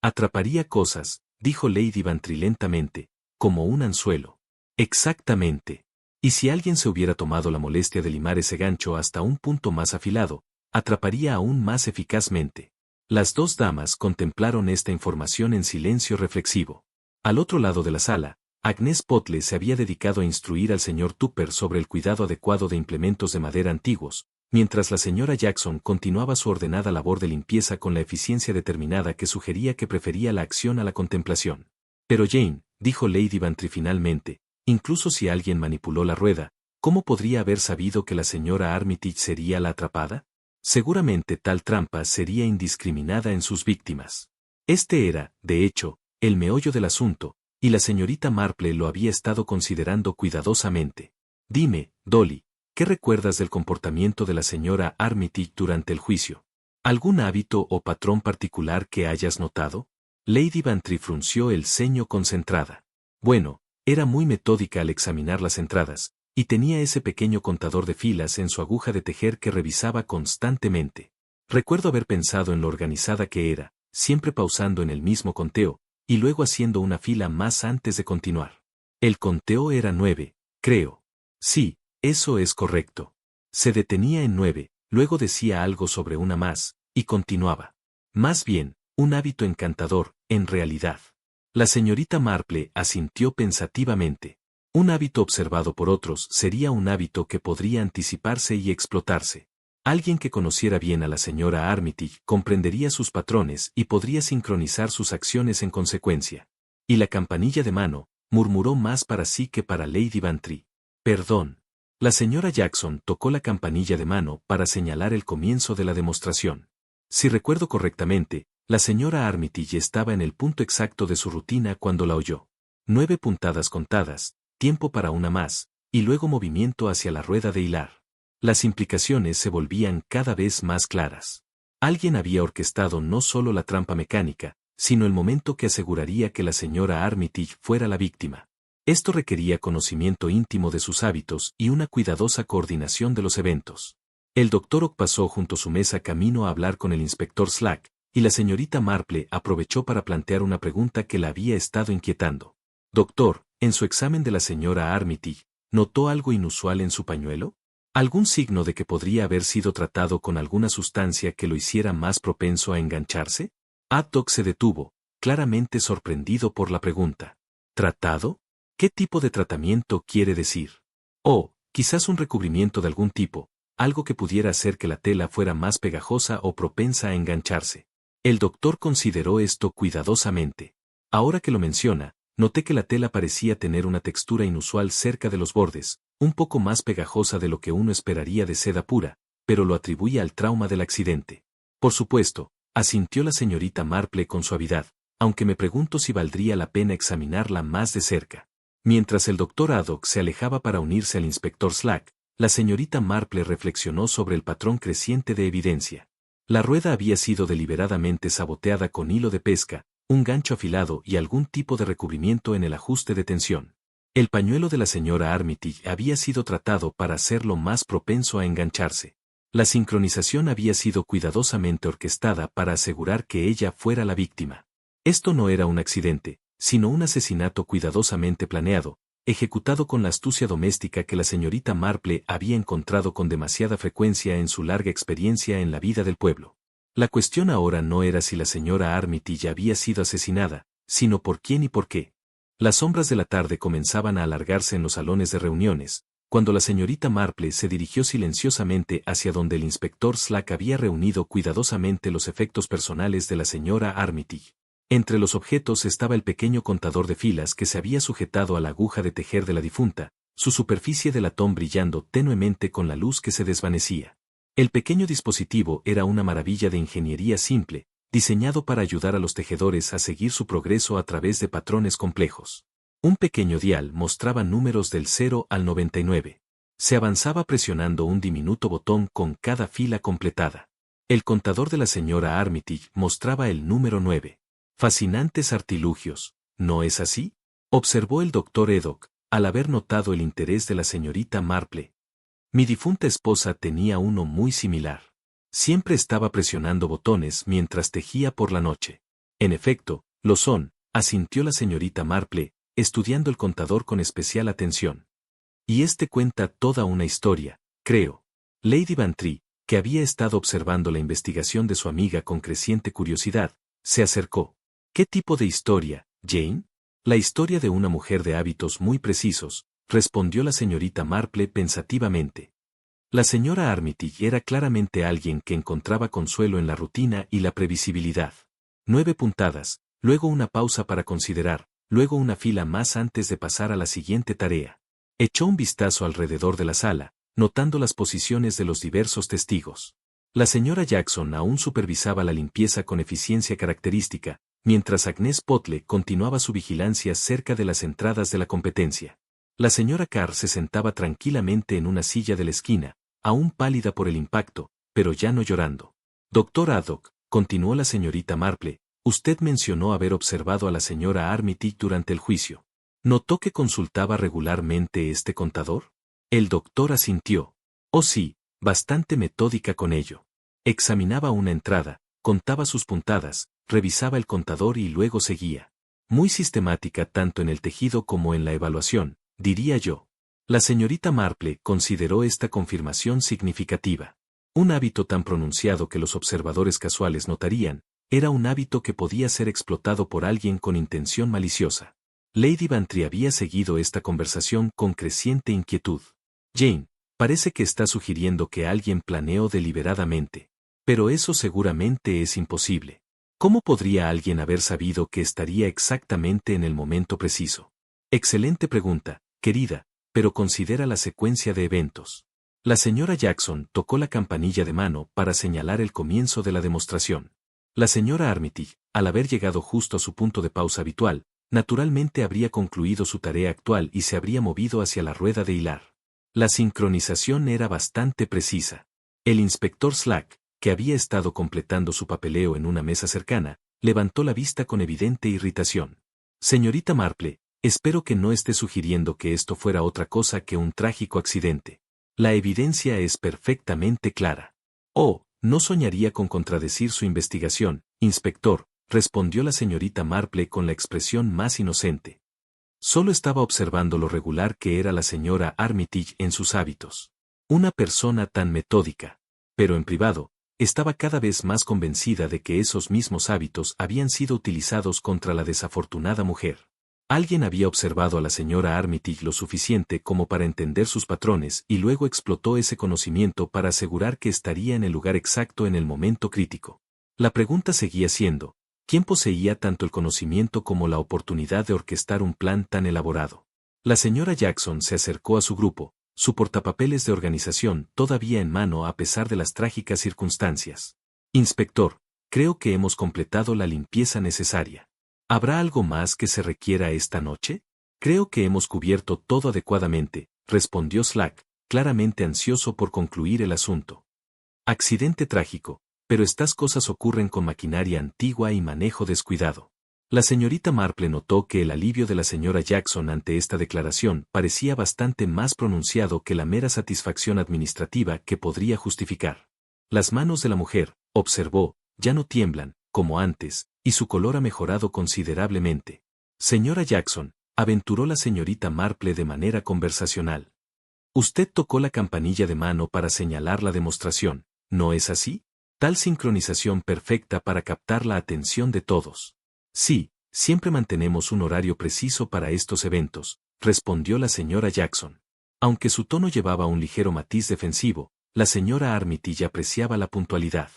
Atraparía cosas, dijo Lady Bantry lentamente, como un anzuelo. Exactamente. Y si alguien se hubiera tomado la molestia de limar ese gancho hasta un punto más afilado, atraparía aún más eficazmente. Las dos damas contemplaron esta información en silencio reflexivo. Al otro lado de la sala, Agnes Potle se había dedicado a instruir al señor Tupper sobre el cuidado adecuado de implementos de madera antiguos, mientras la señora Jackson continuaba su ordenada labor de limpieza con la eficiencia determinada que sugería que prefería la acción a la contemplación. Pero Jane, dijo Lady Bantry finalmente, incluso si alguien manipuló la rueda, ¿cómo podría haber sabido que la señora Armitage sería la atrapada? Seguramente tal trampa sería indiscriminada en sus víctimas. Este era, de hecho, el meollo del asunto, y la señorita Marple lo había estado considerando cuidadosamente. Dime, Dolly, ¿qué recuerdas del comportamiento de la señora Armitage durante el juicio? ¿Algún hábito o patrón particular que hayas notado? Lady Bantry frunció el ceño concentrada. Bueno, era muy metódica al examinar las entradas, y tenía ese pequeño contador de filas en su aguja de tejer que revisaba constantemente. Recuerdo haber pensado en lo organizada que era, siempre pausando en el mismo conteo, y luego haciendo una fila más antes de continuar. El conteo era 9, creo. Sí, eso es correcto. Se detenía en 9, luego decía algo sobre una más, y continuaba. Más bien, un hábito encantador, en realidad. La señorita Marple asintió pensativamente. Un hábito observado por otros sería un hábito que podría anticiparse y explotarse. Alguien que conociera bien a la señora Armitage comprendería sus patrones y podría sincronizar sus acciones en consecuencia. Y la campanilla de mano, murmuró más para sí que para Lady Bantry. Perdón. La señora Jackson tocó la campanilla de mano para señalar el comienzo de la demostración. Si recuerdo correctamente, la señora Armitage estaba en el punto exacto de su rutina cuando la oyó. 9 puntadas contadas, tiempo para una más, y luego movimiento hacia la rueda de hilar. Las implicaciones se volvían cada vez más claras. Alguien había orquestado no solo la trampa mecánica, sino el momento que aseguraría que la señora Armitage fuera la víctima. Esto requería conocimiento íntimo de sus hábitos y una cuidadosa coordinación de los eventos. El doctor Ock pasó junto a su mesa camino a hablar con el inspector Slack, y la señorita Marple aprovechó para plantear una pregunta que la había estado inquietando. Doctor, en su examen de la señora Armitage, ¿notó algo inusual en su pañuelo? ¿Algún signo de que podría haber sido tratado con alguna sustancia que lo hiciera más propenso a engancharse? Haddock se detuvo, claramente sorprendido por la pregunta. ¿Tratado? ¿Qué tipo de tratamiento quiere decir? Oh, quizás un recubrimiento de algún tipo, algo que pudiera hacer que la tela fuera más pegajosa o propensa a engancharse. El doctor consideró esto cuidadosamente. Ahora que lo menciona, noté que la tela parecía tener una textura inusual cerca de los bordes, un poco más pegajosa de lo que uno esperaría de seda pura, pero lo atribuía al trauma del accidente. Por supuesto, asintió la señorita Marple con suavidad, aunque me pregunto si valdría la pena examinarla más de cerca. Mientras el doctor Haddock se alejaba para unirse al inspector Slack, la señorita Marple reflexionó sobre el patrón creciente de evidencia. La rueda había sido deliberadamente saboteada con hilo de pesca, un gancho afilado y algún tipo de recubrimiento en el ajuste de tensión. El pañuelo de la señora Armitage había sido tratado para hacerlo más propenso a engancharse. La sincronización había sido cuidadosamente orquestada para asegurar que ella fuera la víctima. Esto no era un accidente, sino un asesinato cuidadosamente planeado, ejecutado con la astucia doméstica que la señorita Marple había encontrado con demasiada frecuencia en su larga experiencia en la vida del pueblo. La cuestión ahora no era si la señora Armitage había sido asesinada, sino por quién y por qué. Las sombras de la tarde comenzaban a alargarse en los salones de reuniones, cuando la señorita Marple se dirigió silenciosamente hacia donde el inspector Slack había reunido cuidadosamente los efectos personales de la señora Armitage. Entre los objetos estaba el pequeño contador de filas que se había sujetado a la aguja de tejer de la difunta, su superficie de latón brillando tenuemente con la luz que se desvanecía. El pequeño dispositivo era una maravilla de ingeniería simple, diseñado para ayudar a los tejedores a seguir su progreso a través de patrones complejos. Un pequeño dial mostraba números del 0 al 99. Se avanzaba presionando un diminuto botón con cada fila completada. El contador de la señora Armitage mostraba el número 9. Fascinantes artilugios, ¿no es así?, observó el doctor Eddock, al haber notado el interés de la señorita Marple. Mi difunta esposa tenía uno muy similar. Siempre estaba presionando botones mientras tejía por la noche. En efecto, lo son, asintió la señorita Marple, estudiando el contador con especial atención. Y este cuenta toda una historia, creo. Lady Bantry, que había estado observando la investigación de su amiga con creciente curiosidad, se acercó. ¿Qué tipo de historia, Jane? La historia de una mujer de hábitos muy precisos, respondió la señorita Marple pensativamente. La señora Armitage era claramente alguien que encontraba consuelo en la rutina y la previsibilidad. 9 puntadas, luego una pausa para considerar, luego una fila más antes de pasar a la siguiente tarea. Echó un vistazo alrededor de la sala, notando las posiciones de los diversos testigos. La señora Jackson aún supervisaba la limpieza con eficiencia característica, mientras Agnes Potle continuaba su vigilancia cerca de las entradas de la competencia. La señora Carr se sentaba tranquilamente en una silla de la esquina, aún pálida por el impacto, pero ya no llorando. Doctor Haddock, continuó la señorita Marple, usted mencionó haber observado a la señora Armitage durante el juicio. ¿Notó que consultaba regularmente este contador? El doctor asintió. Oh sí, bastante metódica con ello. Examinaba una entrada, contaba sus puntadas, revisaba el contador y luego seguía. Muy sistemática tanto en el tejido como en la evaluación, diría yo. La señorita Marple consideró esta confirmación significativa. Un hábito tan pronunciado que los observadores casuales notarían, era un hábito que podía ser explotado por alguien con intención maliciosa. Lady Bantry había seguido esta conversación con creciente inquietud. Jane, parece que está sugiriendo que alguien planeó deliberadamente. Pero eso seguramente es imposible. ¿Cómo podría alguien haber sabido que estaría exactamente en el momento preciso? Excelente pregunta, querida, pero considera la secuencia de eventos. La señora Jackson tocó la campanilla de mano para señalar el comienzo de la demostración. La señora Armitage, al haber llegado justo a su punto de pausa habitual, naturalmente habría concluido su tarea actual y se habría movido hacia la rueda de hilar. La sincronización era bastante precisa. El inspector Slack, que había estado completando su papeleo en una mesa cercana, levantó la vista con evidente irritación. Señorita Marple, espero que no esté sugiriendo que esto fuera otra cosa que un trágico accidente. La evidencia es perfectamente clara. Oh, no soñaría con contradecir su investigación, inspector, respondió la señorita Marple con la expresión más inocente. Solo estaba observando lo regular que era la señora Armitage en sus hábitos. Una persona tan metódica. Pero en privado, estaba cada vez más convencida de que esos mismos hábitos habían sido utilizados contra la desafortunada mujer. Alguien había observado a la señora Armitage lo suficiente como para entender sus patrones y luego explotó ese conocimiento para asegurar que estaría en el lugar exacto en el momento crítico. La pregunta seguía siendo, ¿quién poseía tanto el conocimiento como la oportunidad de orquestar un plan tan elaborado? La señora Jackson se acercó a su grupo, su portapapeles de organización todavía en mano a pesar de las trágicas circunstancias. Inspector, creo que hemos completado la limpieza necesaria. ¿Habrá algo más que se requiera esta noche? Creo que hemos cubierto todo adecuadamente, respondió Slack, claramente ansioso por concluir el asunto. Accidente trágico, pero estas cosas ocurren con maquinaria antigua y manejo descuidado. La señorita Marple notó que el alivio de la señora Jackson ante esta declaración parecía bastante más pronunciado que la mera satisfacción administrativa que podría justificar. Las manos de la mujer, observó, ya no tiemblan, como antes, y su color ha mejorado considerablemente. Señora Jackson, aventuró la señorita Marple de manera conversacional. Usted tocó la campanilla de mano para señalar la demostración, ¿no es así? Tal sincronización perfecta para captar la atención de todos. Sí, siempre mantenemos un horario preciso para estos eventos, respondió la señora Jackson. Aunque su tono llevaba un ligero matiz defensivo, la señora Armitage apreciaba la puntualidad.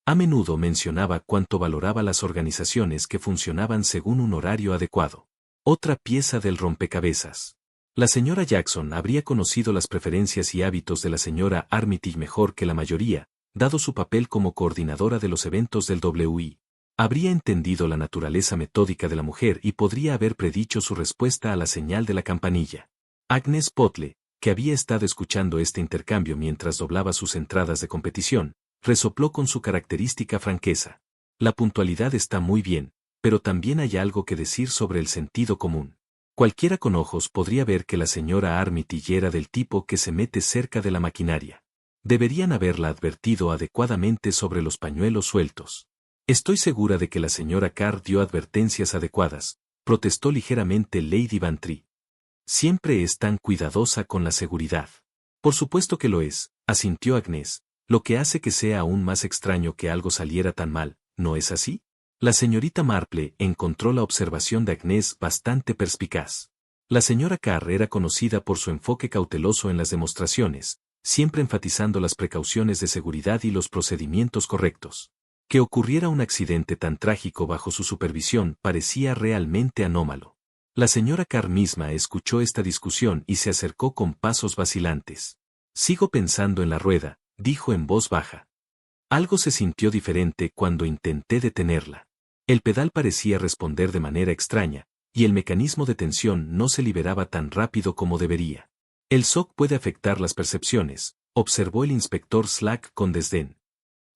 A menudo mencionaba cuánto valoraba las organizaciones que funcionaban según un horario adecuado. Otra pieza del rompecabezas. La señora Jackson habría conocido las preferencias y hábitos de la señora Armitage mejor que la mayoría, dado su papel como coordinadora de los eventos del WI. Habría entendido la naturaleza metódica de la mujer y podría haber predicho su respuesta a la señal de la campanilla. Agnes Potle, que había estado escuchando este intercambio mientras doblaba sus entradas de competición, resopló con su característica franqueza. La puntualidad está muy bien, pero también hay algo que decir sobre el sentido común. Cualquiera con ojos podría ver que la señora Armitage era del tipo que se mete cerca de la maquinaria. Deberían haberla advertido adecuadamente sobre los pañuelos sueltos. Estoy segura de que la señora Carr dio advertencias adecuadas, protestó ligeramente Lady Bantry. Siempre es tan cuidadosa con la seguridad. Por supuesto que lo es, asintió Agnes, lo que hace que sea aún más extraño que algo saliera tan mal, ¿no es así? La señorita Marple encontró la observación de Agnes bastante perspicaz. La señora Carr era conocida por su enfoque cauteloso en las demostraciones, siempre enfatizando las precauciones de seguridad y los procedimientos correctos. Que ocurriera un accidente tan trágico bajo su supervisión parecía realmente anómalo. La señora Carr misma escuchó esta discusión y se acercó con pasos vacilantes. Sigo pensando en la rueda, dijo en voz baja. Algo se sintió diferente cuando intenté detenerla. El pedal parecía responder de manera extraña, y el mecanismo de tensión no se liberaba tan rápido como debería. El shock puede afectar las percepciones, observó el inspector Slack con desdén.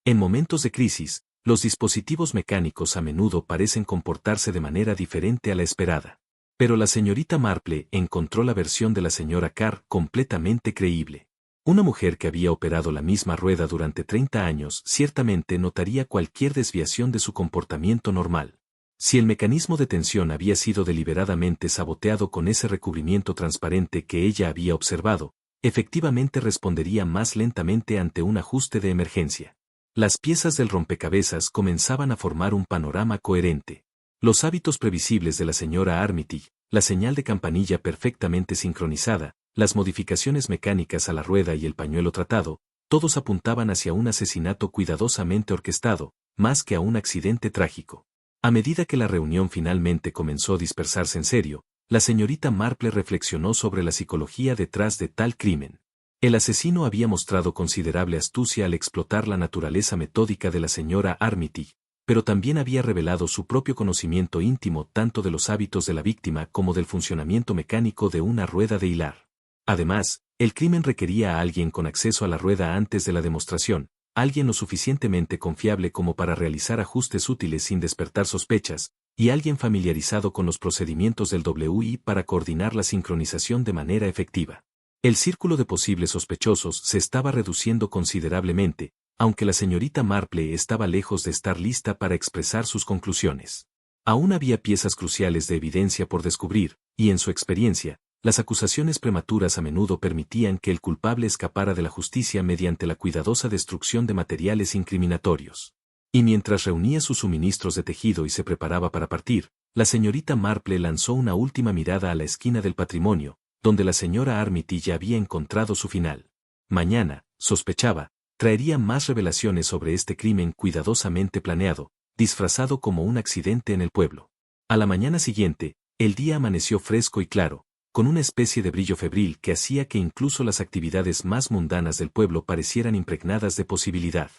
En momentos de crisis, los dispositivos mecánicos a menudo parecen comportarse de manera diferente a la esperada. Pero la señorita Marple encontró la versión de la señora Carr completamente creíble. Una mujer que había operado la misma rueda durante 30 años ciertamente notaría cualquier desviación de su comportamiento normal. Si el mecanismo de tensión había sido deliberadamente saboteado con ese recubrimiento transparente que ella había observado, efectivamente respondería más lentamente ante un ajuste de emergencia. Las piezas del rompecabezas comenzaban a formar un panorama coherente. Los hábitos previsibles de la señora Armitage, la señal de campanilla perfectamente sincronizada, las modificaciones mecánicas a la rueda y el pañuelo tratado, todos apuntaban hacia un asesinato cuidadosamente orquestado, más que a un accidente trágico. A medida que la reunión finalmente comenzó a dispersarse en serio, la señorita Marple reflexionó sobre la psicología detrás de tal crimen. El asesino había mostrado considerable astucia al explotar la naturaleza metódica de la señora Armitage, pero también había revelado su propio conocimiento íntimo tanto de los hábitos de la víctima como del funcionamiento mecánico de una rueda de hilar. Además, el crimen requería a alguien con acceso a la rueda antes de la demostración, alguien lo suficientemente confiable como para realizar ajustes útiles sin despertar sospechas, y alguien familiarizado con los procedimientos del WI para coordinar la sincronización de manera efectiva. El círculo de posibles sospechosos se estaba reduciendo considerablemente, aunque la señorita Marple estaba lejos de estar lista para expresar sus conclusiones. Aún había piezas cruciales de evidencia por descubrir, y en su experiencia, las acusaciones prematuras a menudo permitían que el culpable escapara de la justicia mediante la cuidadosa destrucción de materiales incriminatorios. Y mientras reunía sus suministros de tejido y se preparaba para partir, la señorita Marple lanzó una última mirada a la esquina del patrimonio, donde la señora Armitage ya había encontrado su final. Mañana, sospechaba, traería más revelaciones sobre este crimen cuidadosamente planeado, disfrazado como un accidente en el pueblo. A la mañana siguiente, el día amaneció fresco y claro, con una especie de brillo febril que hacía que incluso las actividades más mundanas del pueblo parecieran impregnadas de posibilidad.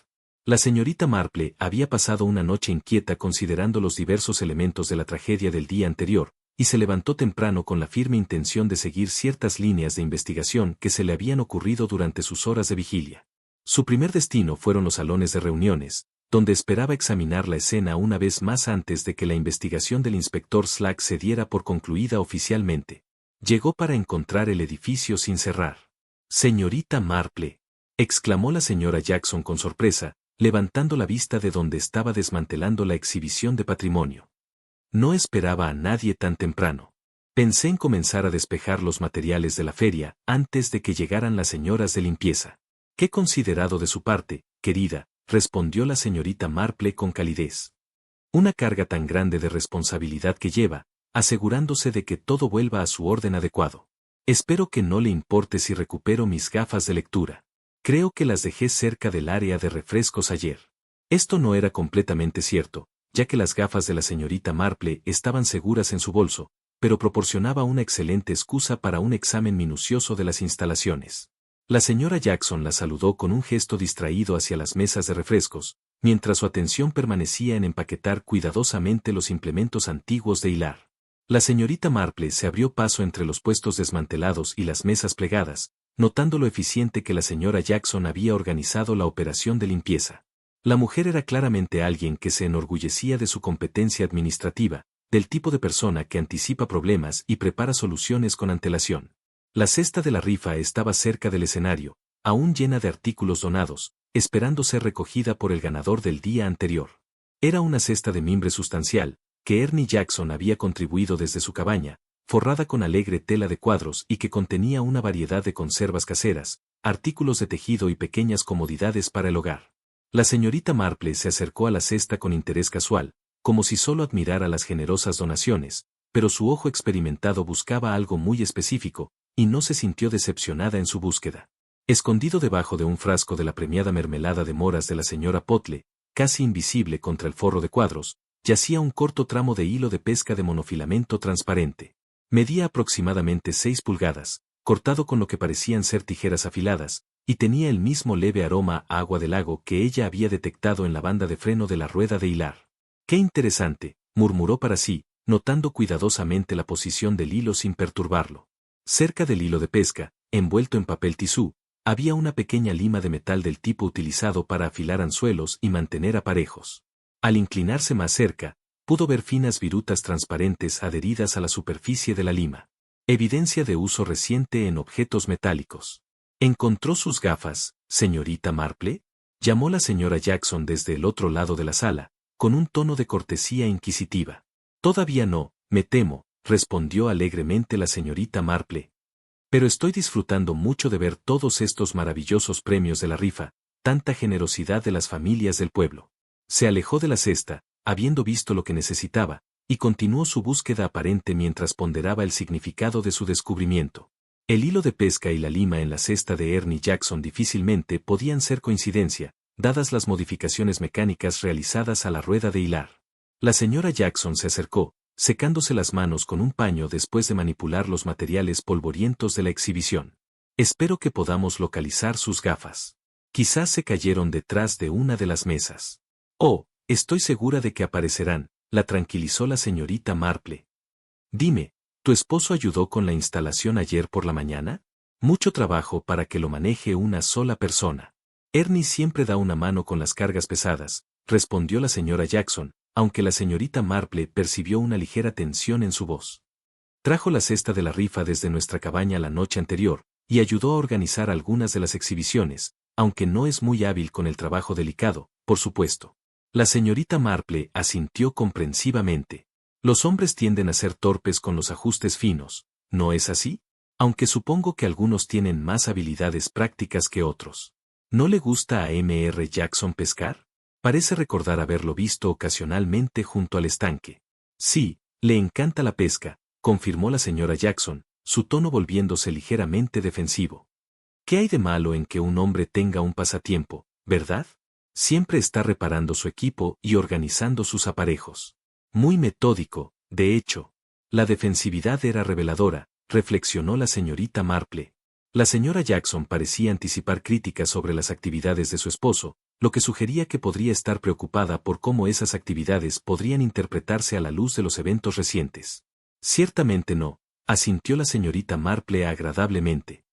La señorita Marple había pasado una noche inquieta considerando los diversos elementos de la tragedia del día anterior, y se levantó temprano con la firme intención de seguir ciertas líneas de investigación que se le habían ocurrido durante sus horas de vigilia. Su primer destino fueron los salones de reuniones, donde esperaba examinar la escena una vez más antes de que la investigación del inspector Slack se diera por concluida oficialmente. Llegó para encontrar el edificio sin cerrar. «Señorita Marple», exclamó la señora Jackson con sorpresa, levantando la vista de donde estaba desmantelando la exhibición de patrimonio. No esperaba a nadie tan temprano. Pensé en comenzar a despejar los materiales de la feria antes de que llegaran las señoras de limpieza. «Qué considerado de su parte, querida», respondió la señorita Marple con calidez. «Una carga tan grande de responsabilidad que lleva, asegurándose de que todo vuelva a su orden adecuado. Espero que no le importe si recupero mis gafas de lectura. Creo que las dejé cerca del área de refrescos ayer». Esto no era completamente cierto, ya que las gafas de la señorita Marple estaban seguras en su bolso, pero proporcionaba una excelente excusa para un examen minucioso de las instalaciones. La señora Jackson la saludó con un gesto distraído hacia las mesas de refrescos, mientras su atención permanecía en empaquetar cuidadosamente los implementos antiguos de hilar. La señorita Marple se abrió paso entre los puestos desmantelados y las mesas plegadas, notando lo eficiente que la señora Jackson había organizado la operación de limpieza. La mujer era claramente alguien que se enorgullecía de su competencia administrativa, del tipo de persona que anticipa problemas y prepara soluciones con antelación. La cesta de la rifa estaba cerca del escenario, aún llena de artículos donados, esperando ser recogida por el ganador del día anterior. Era una cesta de mimbre sustancial, que Ernie Jackson había contribuido desde su cabaña, forrada con alegre tela de cuadros y que contenía una variedad de conservas caseras, artículos de tejido y pequeñas comodidades para el hogar. La señorita Marple se acercó a la cesta con interés casual, como si solo admirara las generosas donaciones, pero su ojo experimentado buscaba algo muy específico, y no se sintió decepcionada en su búsqueda. Escondido debajo de un frasco de la premiada mermelada de moras de la señora Potle, casi invisible contra el forro de cuadros, yacía un corto tramo de hilo de pesca de monofilamento transparente. Medía aproximadamente 6 pulgadas, cortado con lo que parecían ser tijeras afiladas, y tenía el mismo leve aroma a agua de lago que ella había detectado en la banda de freno de la rueda de hilar. ¡Qué interesante!, murmuró para sí, notando cuidadosamente la posición del hilo sin perturbarlo. Cerca del hilo de pesca, envuelto en papel tisú, había una pequeña lima de metal del tipo utilizado para afilar anzuelos y mantener aparejos. Al inclinarse más cerca, pudo ver finas virutas transparentes adheridas a la superficie de la lima. Evidencia de uso reciente en objetos metálicos. ¿Encontró sus gafas, señorita Marple?, llamó la señora Jackson desde el otro lado de la sala, con un tono de cortesía inquisitiva. Todavía no, me temo, respondió alegremente la señorita Marple. Pero estoy disfrutando mucho de ver todos estos maravillosos premios de la rifa, tanta generosidad de las familias del pueblo. Se alejó de la cesta, habiendo visto lo que necesitaba, y continuó su búsqueda aparente mientras ponderaba el significado de su descubrimiento. El hilo de pesca y la lima en la cesta de Ernie Jackson difícilmente podían ser coincidencia, dadas las modificaciones mecánicas realizadas a la rueda de hilar. La señora Jackson se acercó, secándose las manos con un paño después de manipular los materiales polvorientos de la exhibición. Espero que podamos localizar sus gafas. Quizás se cayeron detrás de una de las mesas. Oh, estoy segura de que aparecerán, la tranquilizó la señorita Marple. Dime, ¿tu esposo ayudó con la instalación ayer por la mañana? Mucho trabajo para que lo maneje una sola persona. Ernie siempre da una mano con las cargas pesadas, respondió la señora Jackson, aunque la señorita Marple percibió una ligera tensión en su voz. Trajo la cesta de la rifa desde nuestra cabaña la noche anterior, y ayudó a organizar algunas de las exhibiciones, aunque no es muy hábil con el trabajo delicado, por supuesto. La señorita Marple asintió comprensivamente. Los hombres tienden a ser torpes con los ajustes finos, ¿no es así? Aunque supongo que algunos tienen más habilidades prácticas que otros. ¿No le gusta a M.R. Jackson pescar? Parece recordar haberlo visto ocasionalmente junto al estanque. Sí, le encanta la pesca, confirmó la señora Jackson, su tono volviéndose ligeramente defensivo. ¿Qué hay de malo en que un hombre tenga un pasatiempo, verdad? Siempre está reparando su equipo y organizando sus aparejos. Muy metódico, de hecho. La defensividad era reveladora, reflexionó la señorita Marple. La señora Jackson parecía anticipar críticas sobre las actividades de su esposo, lo que sugería que podría estar preocupada por cómo esas actividades podrían interpretarse a la luz de los eventos recientes. Ciertamente no, asintió la señorita Marple agradablemente.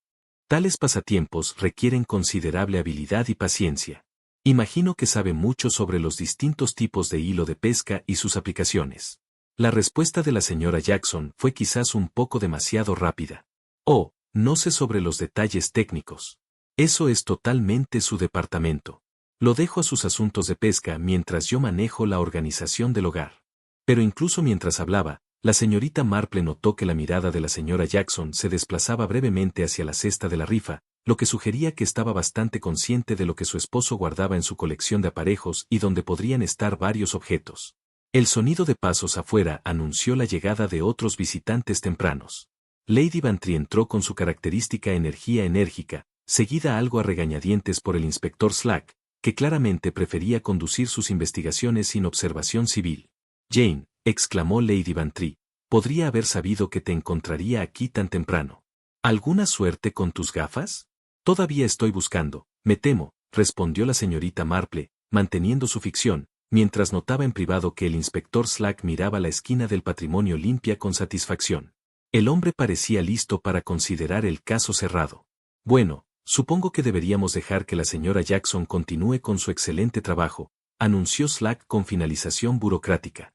Tales pasatiempos requieren considerable habilidad y paciencia. Imagino que sabe mucho sobre los distintos tipos de hilo de pesca y sus aplicaciones. La respuesta de la señora Jackson fue quizás un poco demasiado rápida. Oh, no sé sobre los detalles técnicos. Eso es totalmente su departamento. Lo dejo a sus asuntos de pesca mientras yo manejo la organización del hogar. Pero incluso mientras hablaba, la señorita Marple notó que la mirada de la señora Jackson se desplazaba brevemente hacia la cesta de la rifa, lo que sugería que estaba bastante consciente de lo que su esposo guardaba en su colección de aparejos y donde podrían estar varios objetos. El sonido de pasos afuera anunció la llegada de otros visitantes tempranos. Lady Bantry entró con su característica energía enérgica, seguida algo a regañadientes por el inspector Slack, que claramente prefería conducir sus investigaciones sin observación civil. Jane, exclamó Lady Bantry, Podría haber sabido que te encontraría aquí tan temprano. ¿Alguna suerte con tus gafas? Todavía estoy buscando, me temo, respondió la señorita Marple, manteniendo su ficción, mientras notaba en privado que el inspector Slack miraba la esquina del patrimonio limpia con satisfacción. El hombre parecía listo para considerar el caso cerrado. Bueno, supongo que deberíamos dejar que la señora Jackson continúe con su excelente trabajo, anunció Slack con finalización burocrática.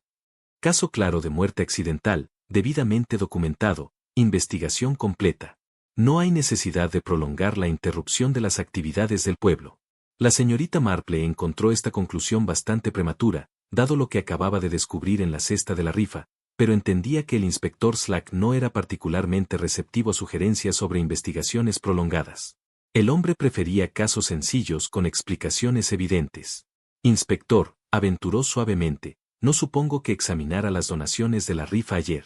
Caso claro de muerte accidental, debidamente documentado, investigación completa. No hay necesidad de prolongar la interrupción de las actividades del pueblo. La señorita Marple encontró esta conclusión bastante prematura, dado lo que acababa de descubrir en la cesta de la rifa, pero entendía que el inspector Slack no era particularmente receptivo a sugerencias sobre investigaciones prolongadas. El hombre prefería casos sencillos con explicaciones evidentes. Inspector, aventuró suavemente, no supongo que examinara las donaciones de la rifa ayer.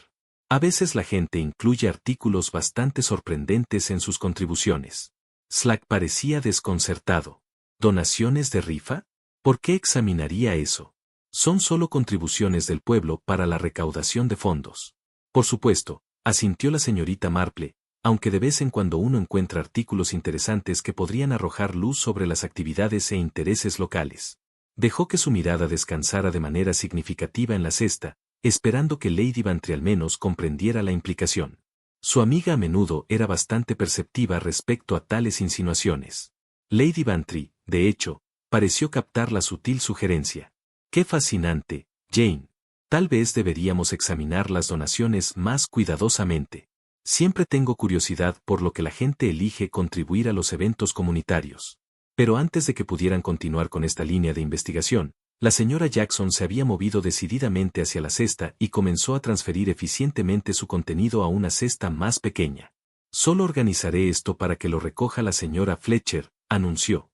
A veces la gente incluye artículos bastante sorprendentes en sus contribuciones. Slack parecía desconcertado. ¿Donaciones de rifa? ¿Por qué examinaría eso? Son solo contribuciones del pueblo para la recaudación de fondos. Por supuesto, asintió la señorita Marple, aunque de vez en cuando uno encuentra artículos interesantes que podrían arrojar luz sobre las actividades e intereses locales. Dejó que su mirada descansara de manera significativa en la cesta, esperando que Lady Bantry al menos comprendiera la implicación. Su amiga a menudo era bastante perceptiva respecto a tales insinuaciones. Lady Bantry, de hecho, pareció captar la sutil sugerencia. ¡Qué fascinante, Jane! Tal vez deberíamos examinar las donaciones más cuidadosamente. Siempre tengo curiosidad por lo que la gente elige contribuir a los eventos comunitarios. Pero antes de que pudieran continuar con esta línea de investigación, la señora Jackson se había movido decididamente hacia la cesta y comenzó a transferir eficientemente su contenido a una cesta más pequeña. Solo organizaré esto para que lo recoja la señora Fletcher, anunció.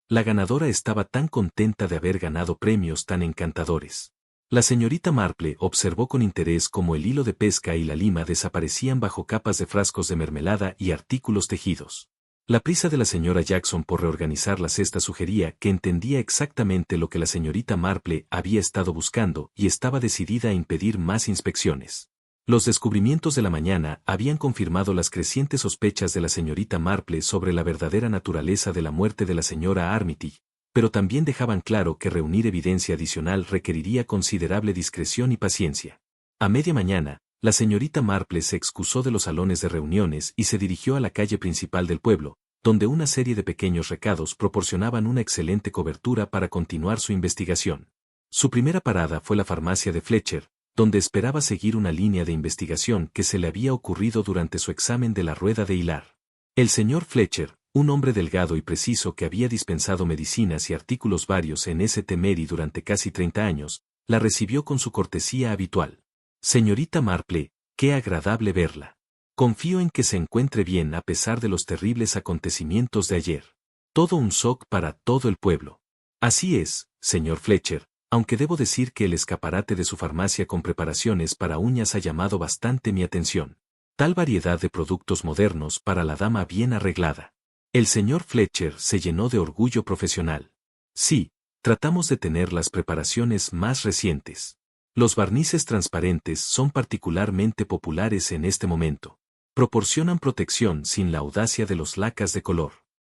La ganadora estaba tan contenta de haber ganado premios tan encantadores. La señorita Marple observó con interés cómo el hilo de pesca y la lima desaparecían bajo capas de frascos de mermelada y artículos tejidos. La prisa de la señora Jackson por reorganizar la cesta sugería que entendía exactamente lo que la señorita Marple había estado buscando y estaba decidida a impedir más inspecciones. Los descubrimientos de la mañana habían confirmado las crecientes sospechas de la señorita Marple sobre la verdadera naturaleza de la muerte de la señora Armitage, pero también dejaban claro que reunir evidencia adicional requeriría considerable discreción y paciencia. A media mañana, la señorita Marple se excusó de los salones de reuniones y se dirigió a la calle principal del pueblo, donde una serie de pequeños recados proporcionaban una excelente cobertura para continuar su investigación. Su primera parada fue la farmacia de Fletcher, donde esperaba seguir una línea de investigación que se le había ocurrido durante su examen de la rueda de hilar. El señor Fletcher, un hombre delgado y preciso que había dispensado medicinas y artículos varios en St. Mary durante casi 30 años, la recibió con su cortesía habitual. Señorita Marple, qué agradable verla. Confío en que se encuentre bien a pesar de los terribles acontecimientos de ayer. Todo un shock para todo el pueblo. Así es, señor Fletcher, aunque debo decir que el escaparate de su farmacia con preparaciones para uñas ha llamado bastante mi atención. Tal variedad de productos modernos para la dama bien arreglada. El señor Fletcher se llenó de orgullo profesional. Sí, tratamos de tener las preparaciones más recientes. Los barnices transparentes son particularmente populares en este momento. Proporcionan protección sin la audacia de los lacas de color.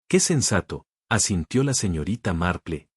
¡Qué sensato!, asintió la señorita Marple.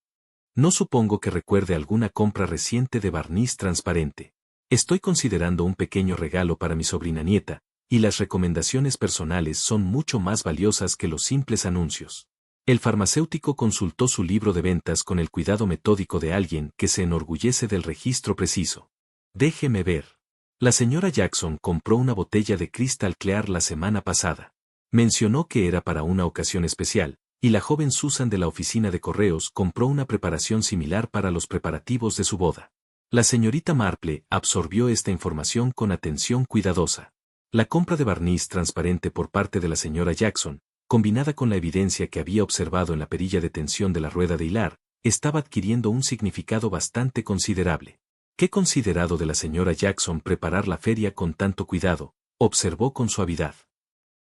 No supongo que recuerde alguna compra reciente de barniz transparente. Estoy considerando un pequeño regalo para mi sobrina nieta, y las recomendaciones personales son mucho más valiosas que los simples anuncios. El farmacéutico consultó su libro de ventas con el cuidado metódico de alguien que se enorgullece del registro preciso. Déjeme ver. La señora Jackson compró una botella de Crystal Clear la semana pasada. Mencionó que era para una ocasión especial, y la joven Susan de la oficina de correos compró una preparación similar para los preparativos de su boda. La señorita Marple absorbió esta información con atención cuidadosa. La compra de barniz transparente por parte de la señora Jackson, combinada con la evidencia que había observado en la perilla de tensión de la rueda de hilar, estaba adquiriendo un significado bastante considerable. «Qué considerado de la señora Jackson preparar la feria con tanto cuidado», observó con suavidad.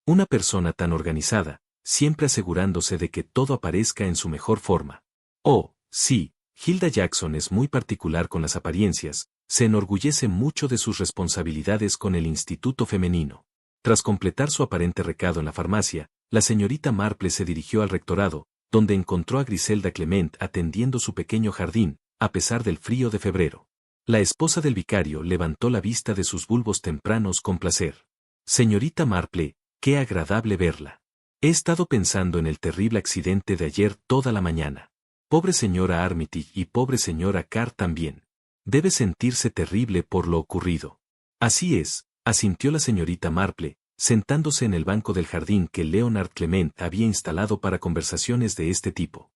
Una persona tan organizada, siempre asegurándose de que todo aparezca en su mejor forma. Oh, sí, Hilda Jackson es muy particular con las apariencias, Se enorgullece mucho de sus responsabilidades con el Instituto Femenino. Tras completar su aparente recado en la farmacia, la señorita Marple se dirigió al rectorado, donde encontró a Griselda Clement atendiendo su pequeño jardín, a pesar del frío de febrero. La esposa del vicario levantó la vista de sus bulbos tempranos con placer. Señorita Marple, qué agradable verla. He estado pensando en el terrible accidente de ayer toda la mañana. Pobre señora Armitage y pobre señora Carr también. Debe sentirse terrible por lo ocurrido. Así es, asintió la señorita Marple, sentándose en el banco del jardín que Leonard Clement había instalado para conversaciones de este tipo.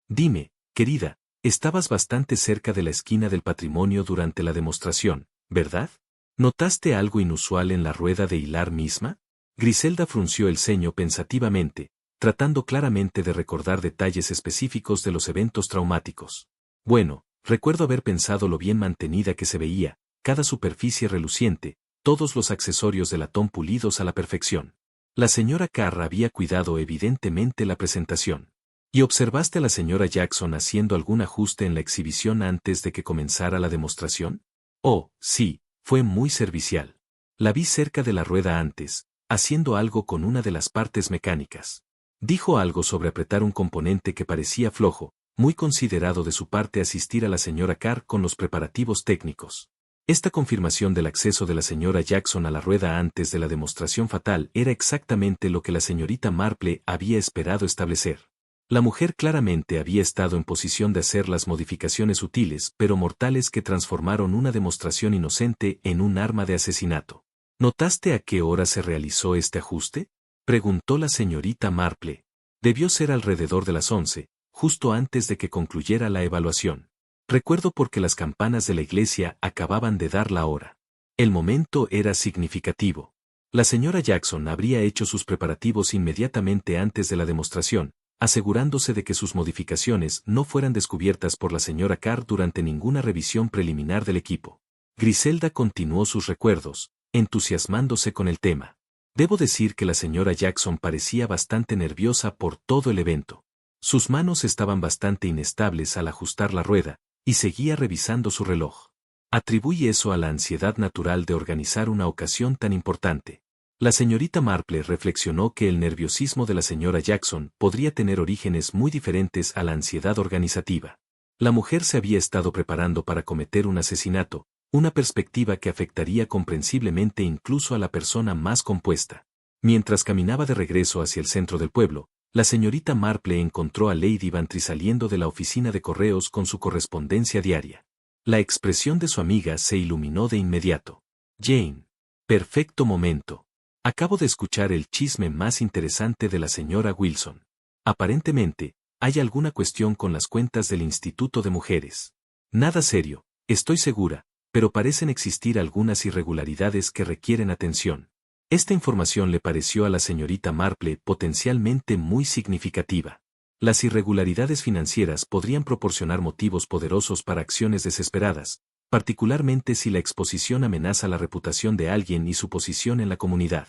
Dime, querida, estabas bastante cerca de la esquina del patrimonio durante la demostración, ¿verdad? ¿Notaste algo inusual en la rueda de hilar misma? Griselda frunció el ceño pensativamente, tratando claramente de recordar detalles específicos de los eventos traumáticos. Bueno, recuerdo haber pensado lo bien mantenida que se veía, cada superficie reluciente, todos los accesorios de latón pulidos a la perfección. La señora Carr había cuidado evidentemente la presentación. ¿Y observaste a la señora Jackson haciendo algún ajuste en la exhibición antes de que comenzara la demostración? Oh, sí, fue muy servicial. La vi cerca de la rueda antes, haciendo algo con una de las partes mecánicas. Dijo algo sobre apretar un componente que parecía flojo, muy considerado de su parte asistir a la señora Carr con los preparativos técnicos. Esta confirmación del acceso de la señora Jackson a la rueda antes de la demostración fatal era exactamente lo que la señorita Marple había esperado establecer. La mujer claramente había estado en posición de hacer las modificaciones sutiles pero mortales que transformaron una demostración inocente en un arma de asesinato. ¿Notaste a qué hora se realizó este ajuste? Preguntó la señorita Marple. Debió ser alrededor de las 11, justo antes de que concluyera la evaluación. Recuerdo porque las campanas de la iglesia acababan de dar la hora. El momento era significativo. La señora Jackson habría hecho sus preparativos inmediatamente antes de la demostración, asegurándose de que sus modificaciones no fueran descubiertas por la señora Carr durante ninguna revisión preliminar del equipo. Griselda continuó sus recuerdos, entusiasmándose con el tema. Debo decir que la señora Jackson parecía bastante nerviosa por todo el evento. Sus manos estaban bastante inestables al ajustar la rueda, y seguía revisando su reloj. Atribuí eso a la ansiedad natural de organizar una ocasión tan importante. La señorita Marple reflexionó que el nerviosismo de la señora Jackson podría tener orígenes muy diferentes a la ansiedad organizativa. La mujer se había estado preparando para cometer un asesinato, una perspectiva que afectaría comprensiblemente incluso a la persona más compuesta. Mientras caminaba de regreso hacia el centro del pueblo, la señorita Marple encontró a Lady Bantry saliendo de la oficina de correos con su correspondencia diaria. La expresión de su amiga se iluminó de inmediato. Jane. Perfecto momento. Acabo de escuchar el chisme más interesante de la señora Wilson. Aparentemente, hay alguna cuestión con las cuentas del Instituto de Mujeres. Nada serio, estoy segura, pero parecen existir algunas irregularidades que requieren atención. Esta información le pareció a la señorita Marple potencialmente muy significativa. Las irregularidades financieras podrían proporcionar motivos poderosos para acciones desesperadas, particularmente si la exposición amenaza la reputación de alguien y su posición en la comunidad.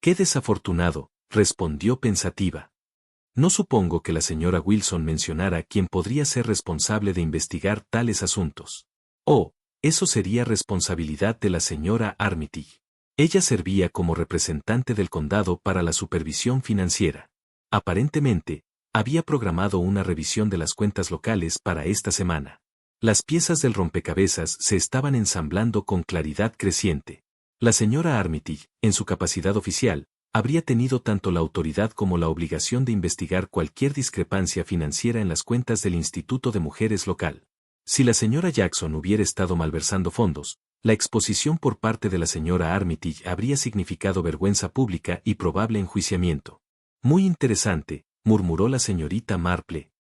Qué desafortunado, respondió pensativa. No supongo que la señora Wilson mencionara quién podría ser responsable de investigar tales asuntos. Oh, eso sería responsabilidad de la señora Armitage. Ella servía como representante del condado para la supervisión financiera. Aparentemente, había programado una revisión de las cuentas locales para esta semana. Las piezas del rompecabezas se estaban ensamblando con claridad creciente. La señora Armitage, en su capacidad oficial, habría tenido tanto la autoridad como la obligación de investigar cualquier discrepancia financiera en las cuentas del Instituto de Mujeres local. Si la señora Jackson hubiera estado malversando fondos, la exposición por parte de la señora Armitage habría significado vergüenza pública y probable enjuiciamiento. Muy interesante, murmuró la señorita Marple.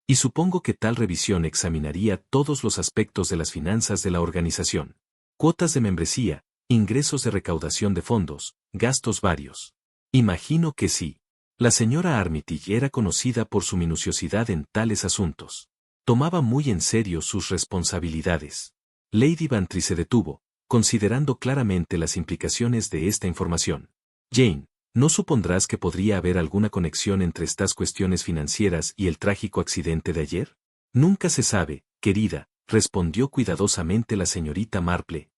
Y supongo que tal revisión examinaría todos los aspectos de las finanzas de la organización. Cuotas de membresía, ingresos de recaudación de fondos, gastos varios. Imagino que sí. La señora Armitage era conocida por su minuciosidad en tales asuntos. Tomaba muy en serio sus responsabilidades. Lady Bantry se detuvo, considerando claramente las implicaciones de esta información. Jane, ¿no supondrás que podría haber alguna conexión entre estas cuestiones financieras y el trágico accidente de ayer? Nunca se sabe, querida, respondió cuidadosamente la señorita Marple.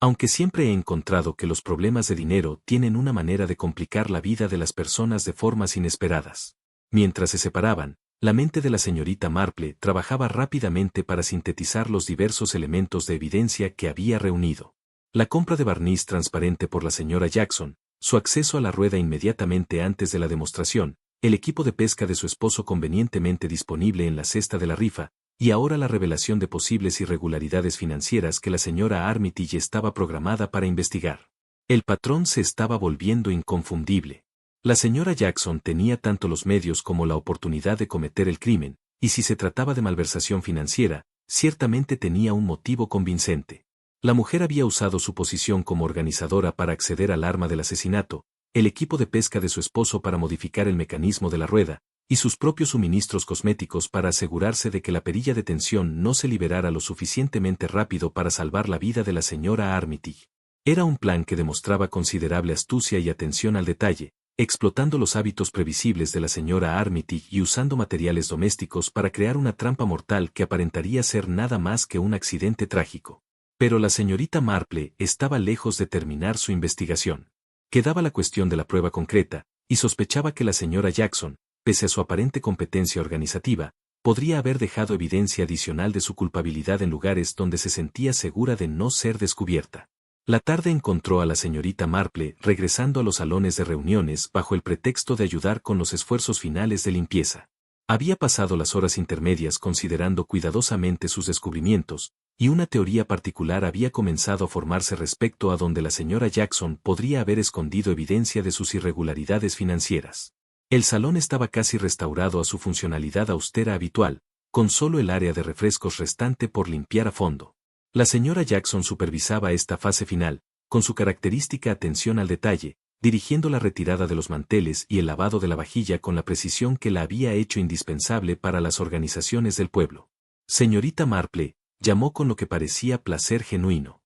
Aunque siempre he encontrado que los problemas de dinero tienen una manera de complicar la vida de las personas de formas inesperadas. Mientras se separaban, la mente de la señorita Marple trabajaba rápidamente para sintetizar los diversos elementos de evidencia que había reunido. La compra de barniz transparente por la señora Jackson, su acceso a la rueda inmediatamente antes de la demostración, el equipo de pesca de su esposo convenientemente disponible en la cesta de la rifa, y ahora la revelación de posibles irregularidades financieras que la señora Armitage estaba programada para investigar. El patrón se estaba volviendo inconfundible. La señora Jackson tenía tanto los medios como la oportunidad de cometer el crimen, y si se trataba de malversación financiera, ciertamente tenía un motivo convincente. La mujer había usado su posición como organizadora para acceder al arma del asesinato, el equipo de pesca de su esposo para modificar el mecanismo de la rueda, y sus propios suministros cosméticos para asegurarse de que la perilla de tensión no se liberara lo suficientemente rápido para salvar la vida de la señora Armitage. Era un plan que demostraba considerable astucia y atención al detalle, explotando los hábitos previsibles de la señora Armitage y usando materiales domésticos para crear una trampa mortal que aparentaría ser nada más que un accidente trágico. Pero la señorita Marple estaba lejos de terminar su investigación. Quedaba la cuestión de la prueba concreta, y sospechaba que la señora Jackson, pese a su aparente competencia organizativa, podría haber dejado evidencia adicional de su culpabilidad en lugares donde se sentía segura de no ser descubierta. La tarde encontró a la señorita Marple regresando a los salones de reuniones bajo el pretexto de ayudar con los esfuerzos finales de limpieza. Había pasado las horas intermedias considerando cuidadosamente sus descubrimientos, y una teoría particular había comenzado a formarse respecto a donde la señora Jackson podría haber escondido evidencia de sus irregularidades financieras. El salón estaba casi restaurado a su funcionalidad austera habitual, con solo el área de refrescos restante por limpiar a fondo. La señora Jackson supervisaba esta fase final, con su característica atención al detalle, dirigiendo la retirada de los manteles y el lavado de la vajilla con la precisión que la había hecho indispensable para las organizaciones del pueblo. Señorita Marple, llamó con lo que parecía placer genuino.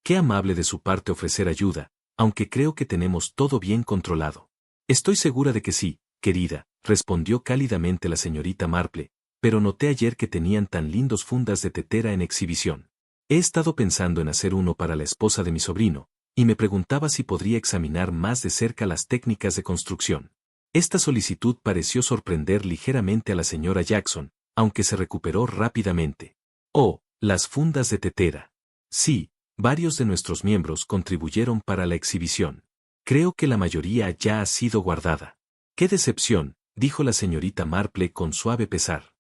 Qué amable de su parte ofrecer ayuda, aunque creo que tenemos todo bien controlado. Estoy segura de que sí, querida, respondió cálidamente la señorita Marple, pero noté ayer que tenían tan lindos fundas de tetera en exhibición. He estado pensando en hacer uno para la esposa de mi sobrino, y me preguntaba si podría examinar más de cerca las técnicas de construcción. Esta solicitud pareció sorprender ligeramente a la señora Jackson, aunque se recuperó rápidamente. Oh, las fundas de tetera. Sí, varios de nuestros miembros contribuyeron para la exhibición. Creo que la mayoría ya ha sido guardada. ¡Qué decepción!, dijo la señorita Marple con suave pesar.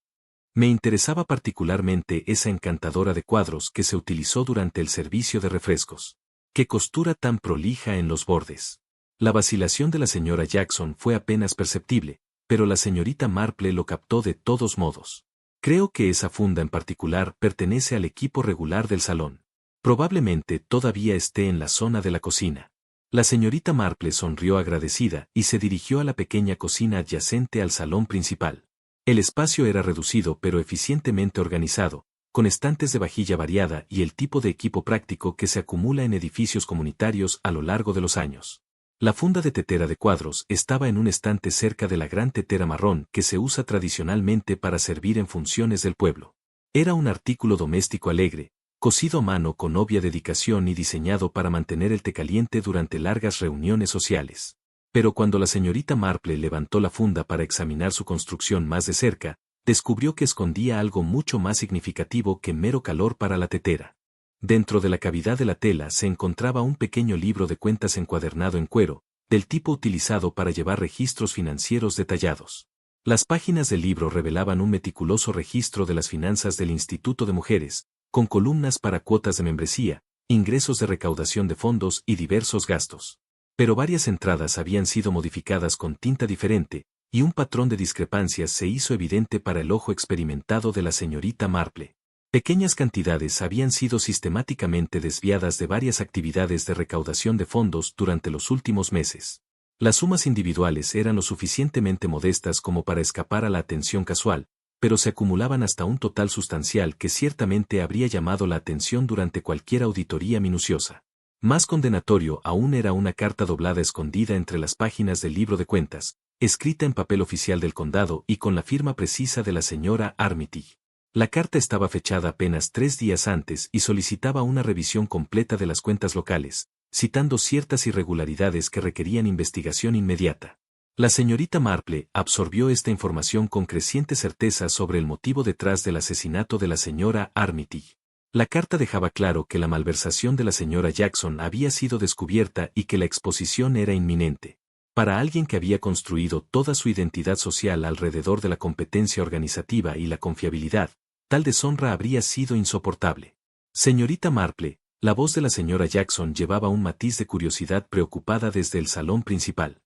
Me interesaba particularmente esa encantadora de cuadros que se utilizó durante el servicio de refrescos. ¡Qué costura tan prolija en los bordes! La vacilación de la señora Jackson fue apenas perceptible, pero la señorita Marple lo captó de todos modos. Creo que esa funda en particular pertenece al equipo regular del salón. Probablemente todavía esté en la zona de la cocina. La señorita Marple sonrió agradecida y se dirigió a la pequeña cocina adyacente al salón principal. El espacio era reducido pero eficientemente organizado, con estantes de vajilla variada y el tipo de equipo práctico que se acumula en edificios comunitarios a lo largo de los años. La funda de tetera de cuadros estaba en un estante cerca de la gran tetera marrón que se usa tradicionalmente para servir en funciones del pueblo. Era un artículo doméstico alegre, cosido a mano con obvia dedicación y diseñado para mantener el té caliente durante largas reuniones sociales. Pero cuando la señorita Marple levantó la funda para examinar su construcción más de cerca, descubrió que escondía algo mucho más significativo que mero calor para la tetera. Dentro de la cavidad de la tela se encontraba un pequeño libro de cuentas encuadernado en cuero, del tipo utilizado para llevar registros financieros detallados. Las páginas del libro revelaban un meticuloso registro de las finanzas del Instituto de Mujeres, con columnas para cuotas de membresía, ingresos de recaudación de fondos y diversos gastos. Pero varias entradas habían sido modificadas con tinta diferente, y un patrón de discrepancias se hizo evidente para el ojo experimentado de la señorita Marple. Pequeñas cantidades habían sido sistemáticamente desviadas de varias actividades de recaudación de fondos durante los últimos meses. Las sumas individuales eran lo suficientemente modestas como para escapar a la atención casual, pero se acumulaban hasta un total sustancial que ciertamente habría llamado la atención durante cualquier auditoría minuciosa. Más condenatorio aún era una carta doblada escondida entre las páginas del libro de cuentas, escrita en papel oficial del condado y con la firma precisa de la señora Armitage. La carta estaba fechada apenas 3 días antes y solicitaba una revisión completa de las cuentas locales, citando ciertas irregularidades que requerían investigación inmediata. La señorita Marple absorbió esta información con creciente certeza sobre el motivo detrás del asesinato de la señora Armitage. La carta dejaba claro que la malversación de la señora Jackson había sido descubierta y que la exposición era inminente. Para alguien que había construido toda su identidad social alrededor de la competencia organizativa y la confiabilidad, tal deshonra habría sido insoportable. Señorita Marple, la voz de la señora Jackson llevaba un matiz de curiosidad preocupada desde el salón principal.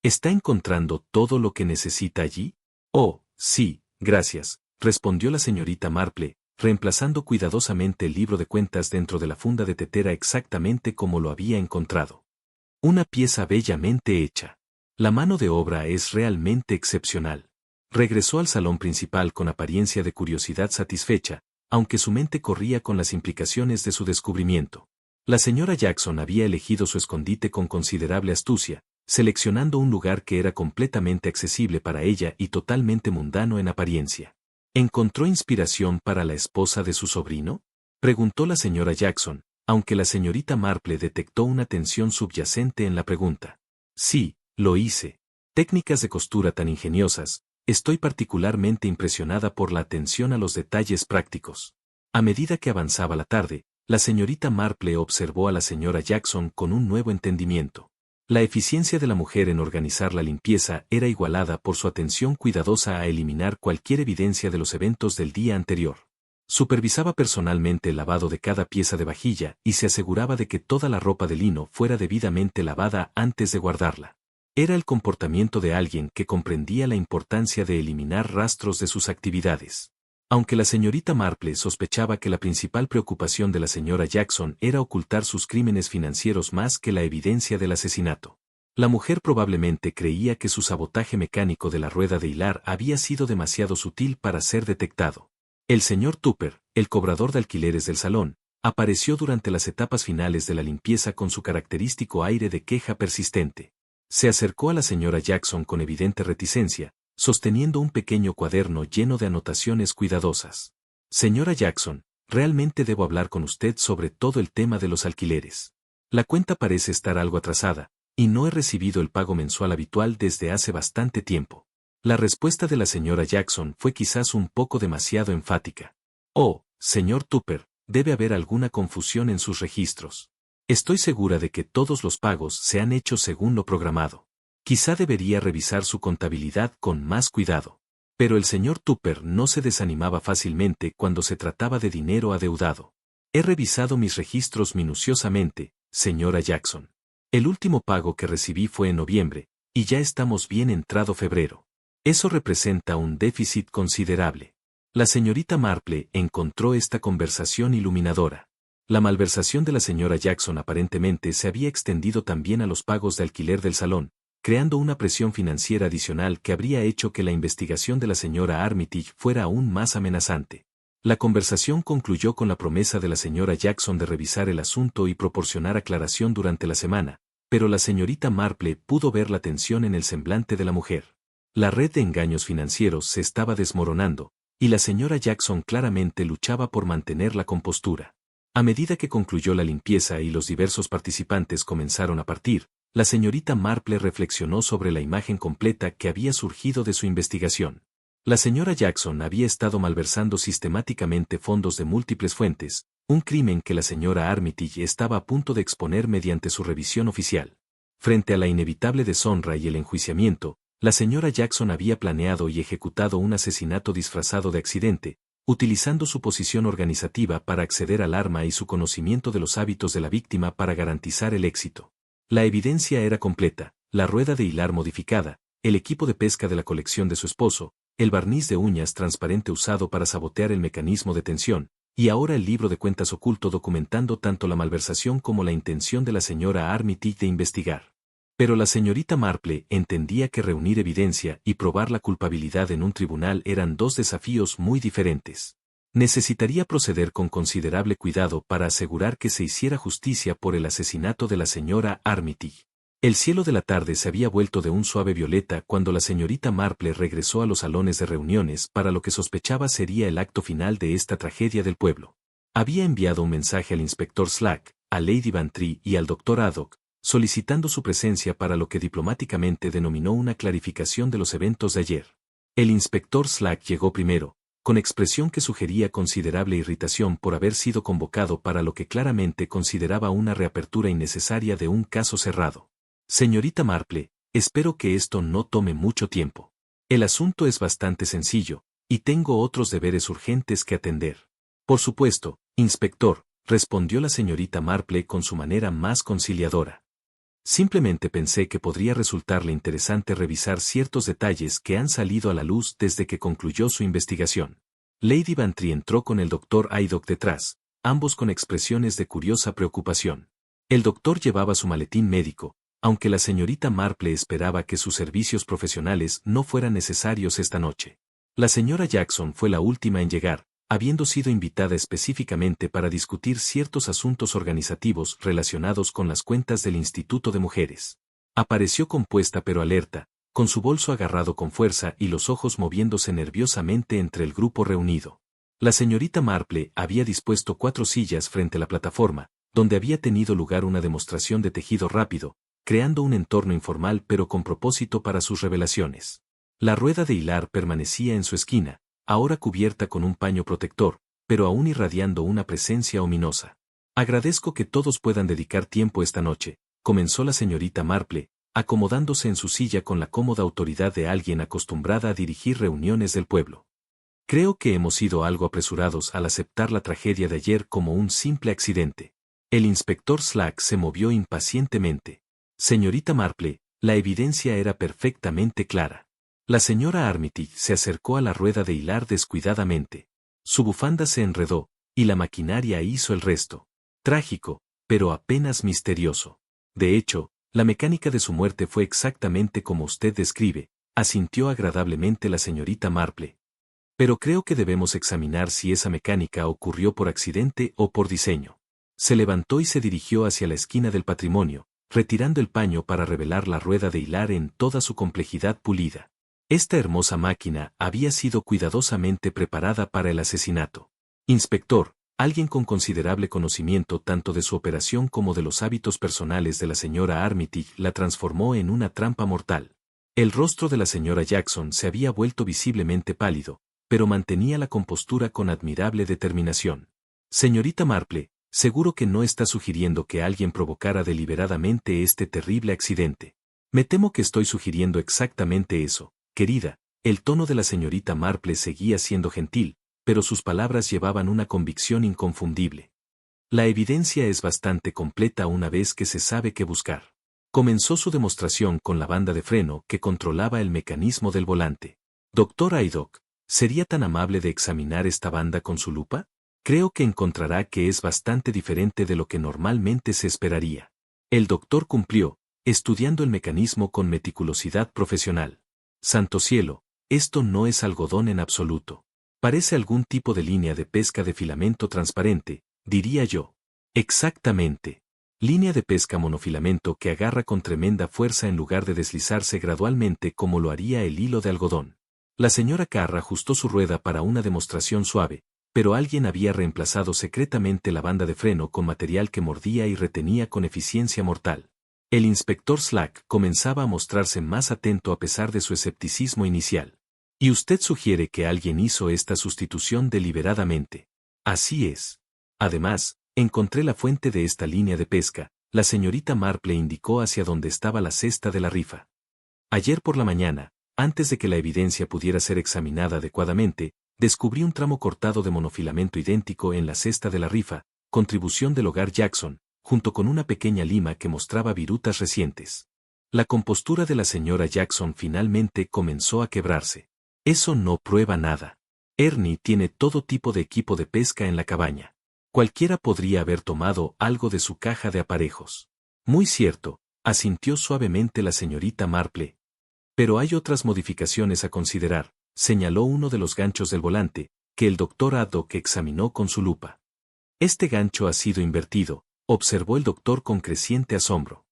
¿Está encontrando todo lo que necesita allí? Oh, sí, gracias, respondió la señorita Marple, reemplazando cuidadosamente el libro de cuentas dentro de la funda de tetera exactamente como lo había encontrado. Una pieza bellamente hecha. La mano de obra es realmente excepcional. Regresó al salón principal con apariencia de curiosidad satisfecha, aunque su mente corría con las implicaciones de su descubrimiento. La señora Jackson había elegido su escondite con considerable astucia, seleccionando un lugar que era completamente accesible para ella y totalmente mundano en apariencia. ¿Encontró inspiración para la esposa de su sobrino?, preguntó la señora Jackson, aunque la señorita Marple detectó una tensión subyacente en la pregunta. Sí, lo hice. Técnicas de costura tan ingeniosas, estoy particularmente impresionada por la atención a los detalles prácticos. A medida que avanzaba la tarde, la señorita Marple observó a la señora Jackson con un nuevo entendimiento. La eficiencia de la mujer en organizar la limpieza era igualada por su atención cuidadosa a eliminar cualquier evidencia de los eventos del día anterior. Supervisaba personalmente el lavado de cada pieza de vajilla y se aseguraba de que toda la ropa de lino fuera debidamente lavada antes de guardarla. Era el comportamiento de alguien que comprendía la importancia de eliminar rastros de sus actividades. Aunque la señorita Marple sospechaba que la principal preocupación de la señora Jackson era ocultar sus crímenes financieros más que la evidencia del asesinato, la mujer probablemente creía que su sabotaje mecánico de la rueda de hilar había sido demasiado sutil para ser detectado. El señor Tupper, el cobrador de alquileres del salón, apareció durante las etapas finales de la limpieza con su característico aire de queja persistente. Se acercó a la señora Jackson con evidente reticencia, sosteniendo un pequeño cuaderno lleno de anotaciones cuidadosas. Señora Jackson, realmente debo hablar con usted sobre todo el tema de los alquileres. La cuenta parece estar algo atrasada, y no he recibido el pago mensual habitual desde hace bastante tiempo. La respuesta de la señora Jackson fue quizás un poco demasiado enfática. Oh, señor Tupper, debe haber alguna confusión en sus registros. Estoy segura de que todos los pagos se han hecho según lo programado. Quizá debería revisar su contabilidad con más cuidado. Pero el señor Tupper no se desanimaba fácilmente cuando se trataba de dinero adeudado. He revisado mis registros minuciosamente, señora Jackson. El último pago que recibí fue en noviembre, y ya estamos bien entrado febrero. Eso representa un déficit considerable. La señorita Marple encontró esta conversación iluminadora. La malversación de la señora Jackson aparentemente se había extendido también a los pagos de alquiler del salón, creando una presión financiera adicional que habría hecho que la investigación de la señora Armitage fuera aún más amenazante. La conversación concluyó con la promesa de la señora Jackson de revisar el asunto y proporcionar aclaración durante la semana, pero la señorita Marple pudo ver la tensión en el semblante de la mujer. La red de engaños financieros se estaba desmoronando, y la señora Jackson claramente luchaba por mantener la compostura. A medida que concluyó la limpieza y los diversos participantes comenzaron a partir, la señorita Marple reflexionó sobre la imagen completa que había surgido de su investigación. La señora Jackson había estado malversando sistemáticamente fondos de múltiples fuentes, un crimen que la señora Armitage estaba a punto de exponer mediante su revisión oficial. Frente a la inevitable deshonra y el enjuiciamiento, la señora Jackson había planeado y ejecutado un asesinato disfrazado de accidente, utilizando su posición organizativa para acceder al arma y su conocimiento de los hábitos de la víctima para garantizar el éxito. La evidencia era completa: la rueda de hilar modificada, el equipo de pesca de la colección de su esposo, el barniz de uñas transparente usado para sabotear el mecanismo de tensión, y ahora el libro de cuentas oculto documentando tanto la malversación como la intención de la señora Armitage de investigar. Pero la señorita Marple entendía que reunir evidencia y probar la culpabilidad en un tribunal eran dos desafíos muy diferentes. Necesitaría proceder con considerable cuidado para asegurar que se hiciera justicia por el asesinato de la señora Armitage. El cielo de la tarde se había vuelto de un suave violeta cuando la señorita Marple regresó a los salones de reuniones para lo que sospechaba sería el acto final de esta tragedia del pueblo. Había enviado un mensaje al inspector Slack, a Lady Bantry y al doctor Haddock, solicitando su presencia para lo que diplomáticamente denominó una clarificación de los eventos de ayer. El inspector Slack llegó primero, con expresión que sugería considerable irritación por haber sido convocado para lo que claramente consideraba una reapertura innecesaria de un caso cerrado. Señorita Marple, espero que esto no tome mucho tiempo. El asunto es bastante sencillo, y tengo otros deberes urgentes que atender. Por supuesto, inspector, respondió la señorita Marple con su manera más conciliadora. Simplemente pensé que podría resultarle interesante revisar ciertos detalles que han salido a la luz desde que concluyó su investigación. Lady Bantry entró con el doctor Haddock detrás, ambos con expresiones de curiosa preocupación. El doctor llevaba su maletín médico, aunque la señorita Marple esperaba que sus servicios profesionales no fueran necesarios esta noche. La señora Jackson fue la última en llegar, habiendo sido invitada específicamente para discutir ciertos asuntos organizativos relacionados con las cuentas del Instituto de Mujeres. Apareció compuesta pero alerta, con su bolso agarrado con fuerza y los ojos moviéndose nerviosamente entre el grupo reunido. La señorita Marple había dispuesto 4 sillas frente a la plataforma, donde había tenido lugar una demostración de tejido rápido, creando un entorno informal pero con propósito para sus revelaciones. La rueda de hilar permanecía en su esquina, ahora cubierta con un paño protector, pero aún irradiando una presencia ominosa. Agradezco que todos puedan dedicar tiempo esta noche, comenzó la señorita Marple, acomodándose en su silla con la cómoda autoridad de alguien acostumbrada a dirigir reuniones del pueblo. Creo que hemos sido algo apresurados al aceptar la tragedia de ayer como un simple accidente. El inspector Slack se movió impacientemente. Señorita Marple, la evidencia era perfectamente clara. La señora Armitage se acercó a la rueda de hilar descuidadamente. Su bufanda se enredó, y la maquinaria hizo el resto. Trágico, pero apenas misterioso. De hecho, la mecánica de su muerte fue exactamente como usted describe, asintió agradablemente la señorita Marple. Pero creo que debemos examinar si esa mecánica ocurrió por accidente o por diseño. Se levantó y se dirigió hacia la esquina del patrimonio, retirando el paño para revelar la rueda de hilar en toda su complejidad pulida. Esta hermosa máquina había sido cuidadosamente preparada para el asesinato. Inspector, alguien con considerable conocimiento tanto de su operación como de los hábitos personales de la señora Armitage la transformó en una trampa mortal. El rostro de la señora Jackson se había vuelto visiblemente pálido, pero mantenía la compostura con admirable determinación. Señorita Marple, seguro que no está sugiriendo que alguien provocara deliberadamente este terrible accidente. Me temo que estoy sugiriendo exactamente eso, querida. El tono de la señorita Marple seguía siendo gentil, pero sus palabras llevaban una convicción inconfundible. La evidencia es bastante completa una vez que se sabe qué buscar. Comenzó su demostración con la banda de freno que controlaba el mecanismo del volante. Doctor Haddock, ¿sería tan amable de examinar esta banda con su lupa? Creo que encontrará que es bastante diferente de lo que normalmente se esperaría. El doctor cumplió, estudiando el mecanismo con meticulosidad profesional. Santo cielo, esto no es algodón en absoluto. Parece algún tipo de línea de pesca de filamento transparente, diría yo. Exactamente. Línea de pesca monofilamento que agarra con tremenda fuerza en lugar de deslizarse gradualmente como lo haría el hilo de algodón. La señora Carr ajustó su rueda para una demostración suave, pero alguien había reemplazado secretamente la banda de freno con material que mordía y retenía con eficiencia mortal. El inspector Slack comenzaba a mostrarse más atento a pesar de su escepticismo inicial. ¿Y usted sugiere que alguien hizo esta sustitución deliberadamente? Así es. Además, encontré la fuente de esta línea de pesca, la señorita Marple indicó hacia donde estaba la cesta de la rifa. Ayer por la mañana, antes de que la evidencia pudiera ser examinada adecuadamente, descubrí un tramo cortado de monofilamento idéntico en la cesta de la rifa, contribución del hogar Jackson, junto con una pequeña lima que mostraba virutas recientes. La compostura de la señora Jackson finalmente comenzó a quebrarse. Eso no prueba nada. Ernie tiene todo tipo de equipo de pesca en la cabaña. Cualquiera podría haber tomado algo de su caja de aparejos. Muy cierto, asintió suavemente la señorita Marple. Pero hay otras modificaciones a considerar, señaló uno de los ganchos del volante, que el doctor Haddock examinó con su lupa. Este gancho ha sido invertido, observó el doctor con creciente asombro.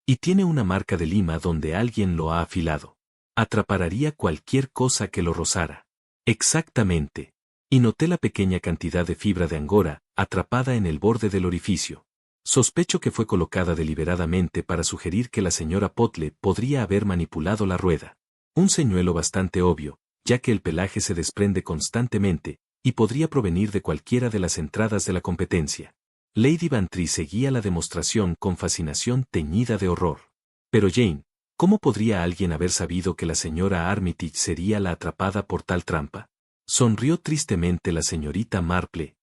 Y tiene una marca de lima donde alguien lo ha afilado. Atraparía cualquier cosa que lo rozara. Exactamente. Y noté la pequeña cantidad de fibra de angora, atrapada en el borde del orificio. Sospecho que fue colocada deliberadamente para sugerir que la señora Potle podría haber manipulado la rueda. Un señuelo bastante obvio, ya que el pelaje se desprende constantemente, y podría provenir de cualquiera de las entradas de la competencia. Lady Bantry seguía la demostración con fascinación teñida de horror. Pero Jane, ¿cómo podría alguien haber sabido que la señora Armitage sería la atrapada por tal trampa? Sonrió tristemente la señorita Marple.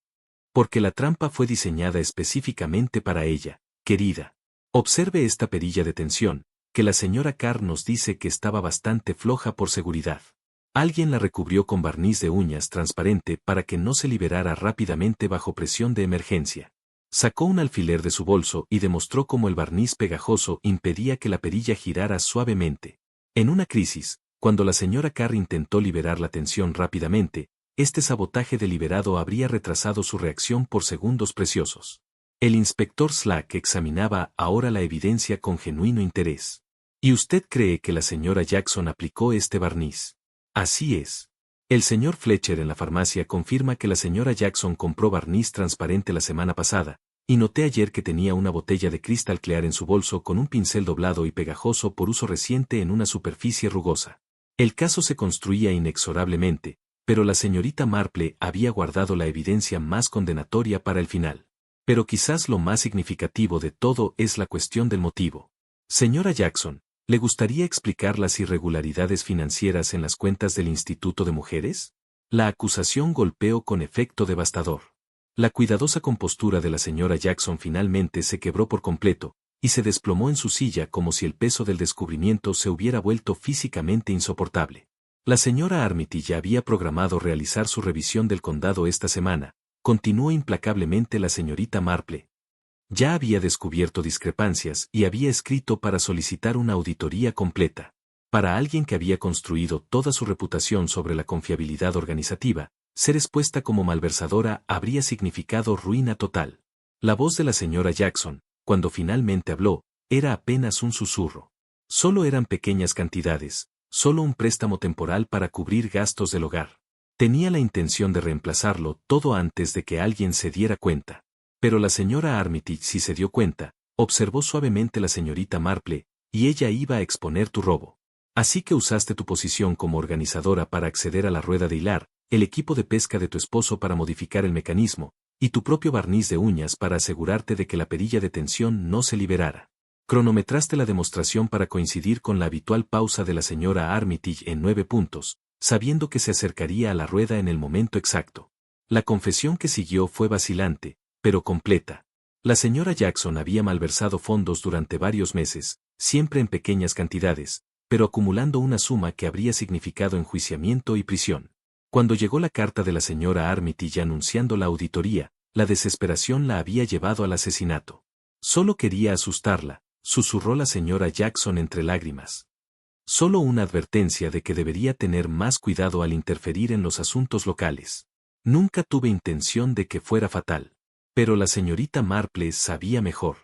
Porque la trampa fue diseñada específicamente para ella, querida. Observe esta perilla de tensión, que la señora Carr nos dice que estaba bastante floja por seguridad. Alguien la recubrió con barniz de uñas transparente para que no se liberara rápidamente bajo presión de emergencia. Sacó un alfiler de su bolso y demostró cómo el barniz pegajoso impedía que la perilla girara suavemente. En una crisis, cuando la señora Carr intentó liberar la tensión rápidamente, este sabotaje deliberado habría retrasado su reacción por segundos preciosos. El inspector Slack examinaba ahora la evidencia con genuino interés. ¿Y usted cree que la señora Jackson aplicó este barniz? Así es. El señor Fletcher en la farmacia confirma que la señora Jackson compró barniz transparente la semana pasada, y noté ayer que tenía una botella de Crystal Clear en su bolso con un pincel doblado y pegajoso por uso reciente en una superficie rugosa. El caso se construía inexorablemente, pero la señorita Marple había guardado la evidencia más condenatoria para el final. Pero quizás lo más significativo de todo es la cuestión del motivo. Señora Jackson, ¿le gustaría explicar las irregularidades financieras en las cuentas del Instituto de Mujeres? La acusación golpeó con efecto devastador. La cuidadosa compostura de la señora Jackson finalmente se quebró por completo, y se desplomó en su silla como si el peso del descubrimiento se hubiera vuelto físicamente insoportable. La señora Armitage ya había programado realizar su revisión del condado esta semana, continuó implacablemente la señorita Marple. Ya había descubierto discrepancias y había escrito para solicitar una auditoría completa. Para alguien que había construido toda su reputación sobre la confiabilidad organizativa, ser expuesta como malversadora habría significado ruina total. La voz de la señora Jackson, cuando finalmente habló, era apenas un susurro. Solo eran pequeñas cantidades, solo un préstamo temporal para cubrir gastos del hogar. Tenía la intención de reemplazarlo todo antes de que alguien se diera cuenta. Pero la señora Armitage sí se dio cuenta, observó suavemente la señorita Marple, y ella iba a exponer tu robo. Así que usaste tu posición como organizadora para acceder a la rueda de hilar, el equipo de pesca de tu esposo para modificar el mecanismo, y tu propio barniz de uñas para asegurarte de que la perilla de tensión no se liberara. Cronometraste la demostración para coincidir con la habitual pausa de la señora Armitage en 9 puntos, sabiendo que se acercaría a la rueda en el momento exacto. La confesión que siguió fue vacilante, pero completa. La señora Jackson había malversado fondos durante varios meses, siempre en pequeñas cantidades, pero acumulando una suma que habría significado enjuiciamiento y prisión. Cuando llegó la carta de la señora Armitage anunciando la auditoría, la desesperación la había llevado al asesinato. Solo quería asustarla, susurró la señora Jackson entre lágrimas. Solo una advertencia de que debería tener más cuidado al interferir en los asuntos locales. Nunca tuve intención de que fuera fatal. Pero la señorita Marple sabía mejor.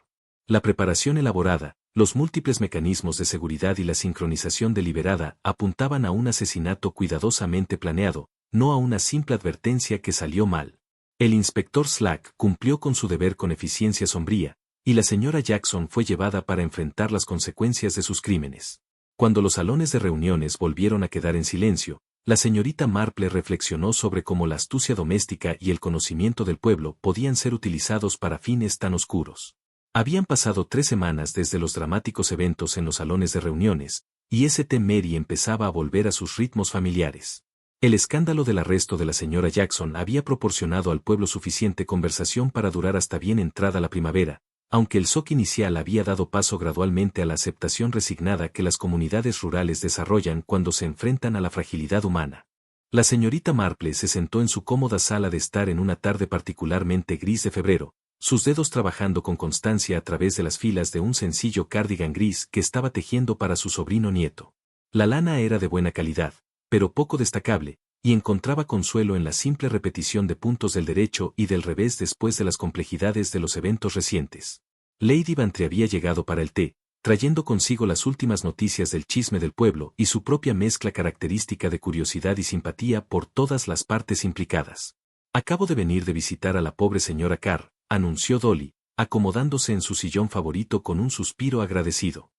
La preparación elaborada, los múltiples mecanismos de seguridad y la sincronización deliberada apuntaban a un asesinato cuidadosamente planeado, no a una simple advertencia que salió mal. El inspector Slack cumplió con su deber con eficiencia sombría, y la señora Jackson fue llevada para enfrentar las consecuencias de sus crímenes. Cuando los salones de reuniones volvieron a quedar en silencio, la señorita Marple reflexionó sobre cómo la astucia doméstica y el conocimiento del pueblo podían ser utilizados para fines tan oscuros. Habían pasado 3 semanas desde los dramáticos eventos en los salones de reuniones, y St. Mary empezaba a volver a sus ritmos familiares. El escándalo del arresto de la señora Jackson había proporcionado al pueblo suficiente conversación para durar hasta bien entrada la primavera, aunque el shock inicial había dado paso gradualmente a la aceptación resignada que las comunidades rurales desarrollan cuando se enfrentan a la fragilidad humana. La señorita Marple se sentó en su cómoda sala de estar en una tarde particularmente gris de febrero, sus dedos trabajando con constancia a través de las filas de un sencillo cardigan gris que estaba tejiendo para su sobrino nieto. La lana era de buena calidad, pero poco destacable, y encontraba consuelo en la simple repetición de puntos del derecho y del revés después de las complejidades de los eventos recientes. Lady Bantry había llegado para el té, trayendo consigo las últimas noticias del chisme del pueblo y su propia mezcla característica de curiosidad y simpatía por todas las partes implicadas. Acabo de venir de visitar a la pobre señora Carr, anunció Dolly, acomodándose en su sillón favorito con un suspiro agradecido.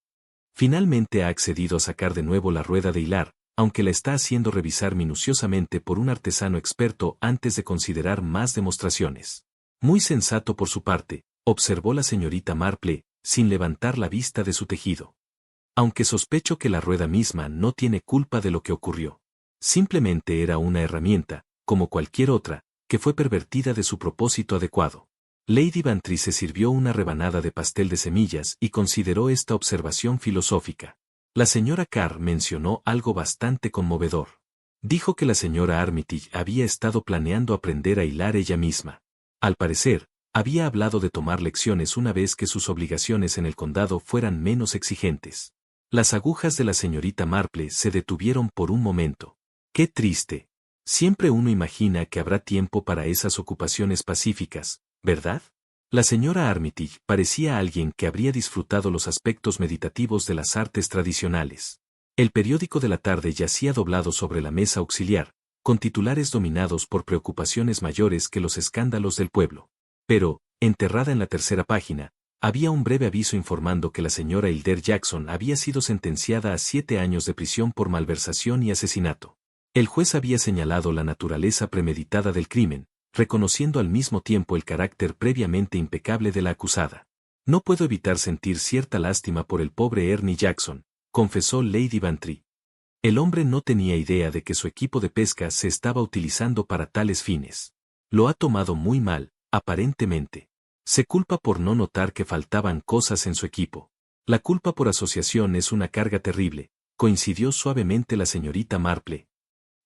Finalmente ha accedido a sacar de nuevo la rueda de hilar, aunque la está haciendo revisar minuciosamente por un artesano experto antes de considerar más demostraciones. Muy sensato por su parte, observó la señorita Marple, sin levantar la vista de su tejido. Aunque sospecho que la rueda misma no tiene culpa de lo que ocurrió. Simplemente era una herramienta, como cualquier otra, que fue pervertida de su propósito adecuado. Lady Bantry se sirvió una rebanada de pastel de semillas y consideró esta observación filosófica. La señora Carr mencionó algo bastante conmovedor. Dijo que la señora Armitage había estado planeando aprender a hilar ella misma. Al parecer, había hablado de tomar lecciones una vez que sus obligaciones en el condado fueran menos exigentes. Las agujas de la señorita Marple se detuvieron por un momento. ¡Qué triste! Siempre uno imagina que habrá tiempo para esas ocupaciones pacíficas, ¿verdad? La señora Armitage parecía alguien que habría disfrutado los aspectos meditativos de las artes tradicionales. El periódico de la tarde yacía doblado sobre la mesa auxiliar, con titulares dominados por preocupaciones mayores que los escándalos del pueblo. Pero, enterrada en la tercera página, había un breve aviso informando que la señora Hilder Jackson había sido sentenciada a 7 años de prisión por malversación y asesinato. El juez había señalado la naturaleza premeditada del crimen, reconociendo al mismo tiempo el carácter previamente impecable de la acusada. No puedo evitar sentir cierta lástima por el pobre Ernie Jackson, confesó Lady Bantry. El hombre no tenía idea de que su equipo de pesca se estaba utilizando para tales fines. Lo ha tomado muy mal, aparentemente. Se culpa por no notar que faltaban cosas en su equipo. La culpa por asociación es una carga terrible, coincidió suavemente la señorita Marple.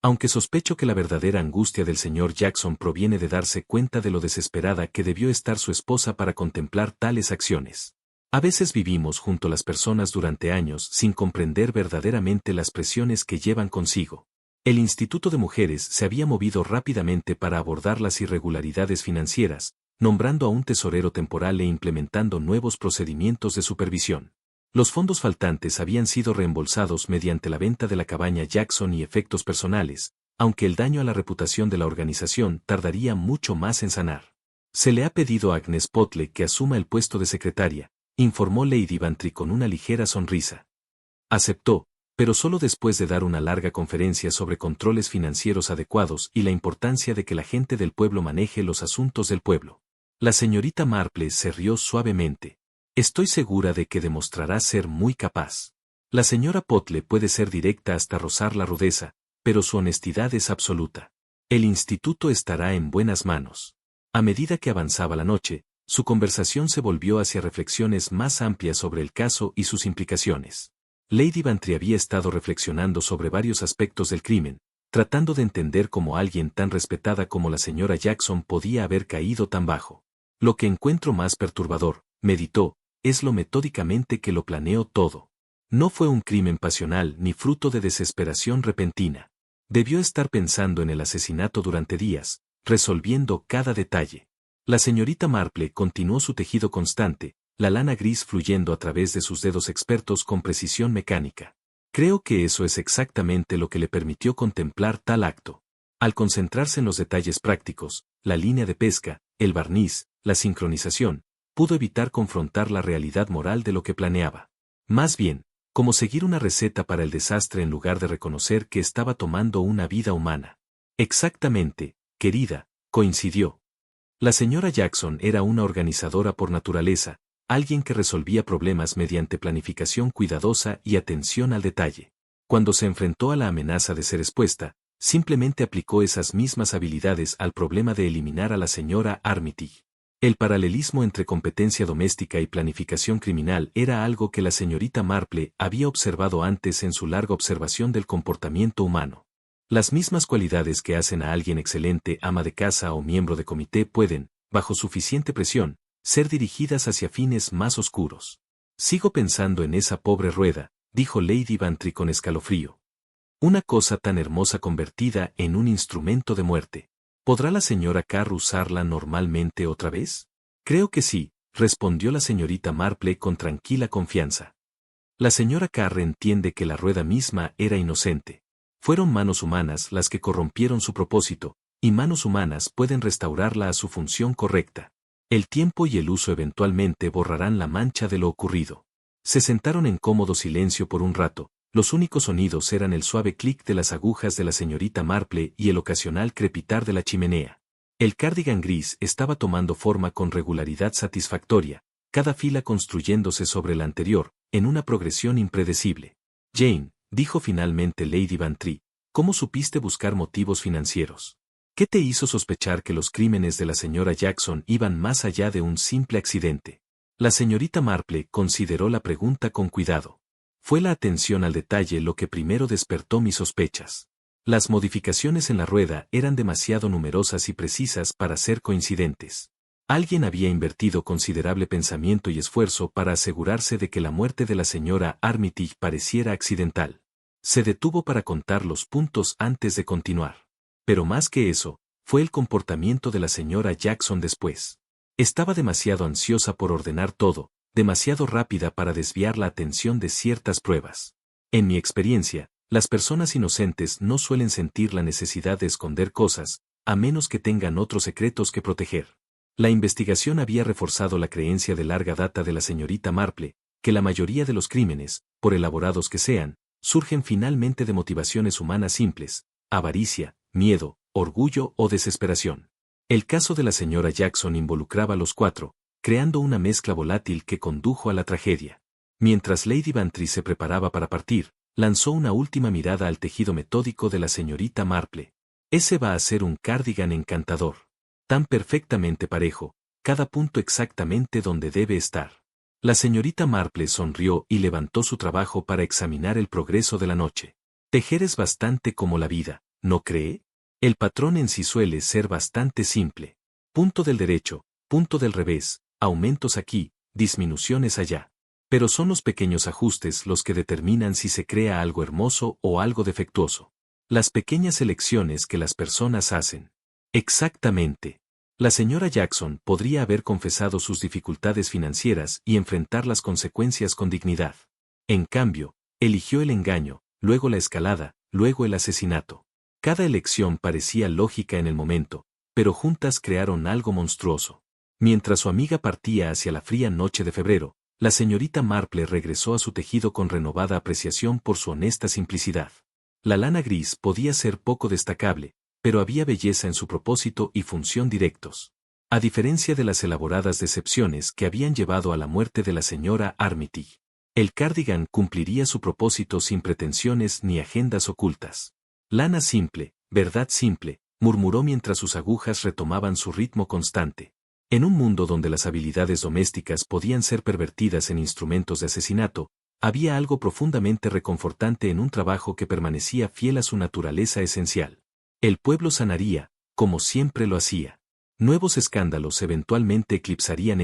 Aunque sospecho que la verdadera angustia del señor Jackson proviene de darse cuenta de lo desesperada que debió estar su esposa para contemplar tales acciones. A veces vivimos junto a las personas durante años sin comprender verdaderamente las presiones que llevan consigo. El Instituto de Mujeres se había movido rápidamente para abordar las irregularidades financieras, nombrando a un tesorero temporal e implementando nuevos procedimientos de supervisión. Los fondos faltantes habían sido reembolsados mediante la venta de la cabaña Jackson y efectos personales, aunque el daño a la reputación de la organización tardaría mucho más en sanar. Se le ha pedido a Agnes Potle que asuma el puesto de secretaria, informó Lady Bantry con una ligera sonrisa. Aceptó, pero solo después de dar una larga conferencia sobre controles financieros adecuados y la importancia de que la gente del pueblo maneje los asuntos del pueblo. La señorita Marple se rió suavemente. Estoy segura de que demostrará ser muy capaz. La señora Potle puede ser directa hasta rozar la rudeza, pero su honestidad es absoluta. El instituto estará en buenas manos. A medida que avanzaba la noche, su conversación se volvió hacia reflexiones más amplias sobre el caso y sus implicaciones. Lady Bantry había estado reflexionando sobre varios aspectos del crimen, tratando de entender cómo alguien tan respetada como la señora Jackson podía haber caído tan bajo. Lo que encuentro más perturbador, meditó, es lo metódicamente que lo planeó todo. No fue un crimen pasional ni fruto de desesperación repentina. Debió estar pensando en el asesinato durante días, resolviendo cada detalle. La señorita Marple continuó su tejido constante, la lana gris fluyendo a través de sus dedos expertos con precisión mecánica. Creo que eso es exactamente lo que le permitió contemplar tal acto. Al concentrarse en los detalles prácticos, la línea de pesca, el barniz, la sincronización, pudo evitar confrontar la realidad moral de lo que planeaba. Más bien, como seguir una receta para el desastre en lugar de reconocer que estaba tomando una vida humana. Exactamente, querida, coincidió. La señora Jackson era una organizadora por naturaleza, alguien que resolvía problemas mediante planificación cuidadosa y atención al detalle. Cuando se enfrentó a la amenaza de ser expuesta, simplemente aplicó esas mismas habilidades al problema de eliminar a la señora Armitage. El paralelismo entre competencia doméstica y planificación criminal era algo que la señorita Marple había observado antes en su larga observación del comportamiento humano. Las mismas cualidades que hacen a alguien excelente ama de casa o miembro de comité pueden, bajo suficiente presión, ser dirigidas hacia fines más oscuros. Sigo pensando en esa pobre rueda, dijo Lady Bantry con escalofrío. Una cosa tan hermosa convertida en un instrumento de muerte. ¿Podrá la señora Carr usarla normalmente otra vez? Creo que sí, respondió la señorita Marple con tranquila confianza. La señora Carr entiende que la rueda misma era inocente. Fueron manos humanas las que corrompieron su propósito, y manos humanas pueden restaurarla a su función correcta. El tiempo y el uso eventualmente borrarán la mancha de lo ocurrido. Se sentaron en cómodo silencio por un rato. Los únicos sonidos eran el suave clic de las agujas de la señorita Marple y el ocasional crepitar de la chimenea. El cardigan gris estaba tomando forma con regularidad satisfactoria, cada fila construyéndose sobre la anterior, en una progresión impredecible. Jane, dijo finalmente Lady Bantry, ¿cómo supiste buscar motivos financieros? ¿Qué te hizo sospechar que los crímenes de la señora Jackson iban más allá de un simple accidente? La señorita Marple consideró la pregunta con cuidado. Fue la atención al detalle lo que primero despertó mis sospechas. Las modificaciones en la rueda eran demasiado numerosas y precisas para ser coincidentes. Alguien había invertido considerable pensamiento y esfuerzo para asegurarse de que la muerte de la señora Armitage pareciera accidental. Se detuvo para contar los puntos antes de continuar. Pero más que eso, fue el comportamiento de la señora Jackson después. Estaba demasiado ansiosa por ordenar todo, demasiado rápida para desviar la atención de ciertas pruebas. En mi experiencia, las personas inocentes no suelen sentir la necesidad de esconder cosas, a menos que tengan otros secretos que proteger. La investigación había reforzado la creencia de larga data de la señorita Marple, que la mayoría de los crímenes, por elaborados que sean, surgen finalmente de motivaciones humanas simples, avaricia, miedo, orgullo o desesperación. El caso de la señora Jackson involucraba a los cuatro, creando una mezcla volátil que condujo a la tragedia. Mientras Lady Bantry se preparaba para partir, lanzó una última mirada al tejido metódico de la señorita Marple. Ese va a ser un cardigan encantador. Tan perfectamente parejo, cada punto exactamente donde debe estar. La señorita Marple sonrió y levantó su trabajo para examinar el progreso de la noche. Tejer es bastante como la vida, ¿no cree? El patrón en sí suele ser bastante simple. Punto del derecho, punto del revés, aumentos aquí, disminuciones allá. Pero son los pequeños ajustes los que determinan si se crea algo hermoso o algo defectuoso. Las pequeñas elecciones que las personas hacen. Exactamente. La señora Jackson podría haber confesado sus dificultades financieras y enfrentar las consecuencias con dignidad. En cambio, eligió el engaño, luego la escalada, luego el asesinato. Cada elección parecía lógica en el momento, pero juntas crearon algo monstruoso. Mientras su amiga partía hacia la fría noche de febrero, la señorita Marple regresó a su tejido con renovada apreciación por su honesta simplicidad. La lana gris podía ser poco destacable, pero había belleza en su propósito y función directos. A diferencia de las elaboradas decepciones que habían llevado a la muerte de la señora Armitage, el cardigan cumpliría su propósito sin pretensiones ni agendas ocultas. Lana simple, verdad simple, murmuró mientras sus agujas retomaban su ritmo constante. En un mundo donde las habilidades domésticas podían ser pervertidas en instrumentos de asesinato, había algo profundamente reconfortante en un trabajo que permanecía fiel a su naturaleza esencial. El pueblo sanaría, como siempre lo hacía. Nuevos escándalos eventualmente eclipsarían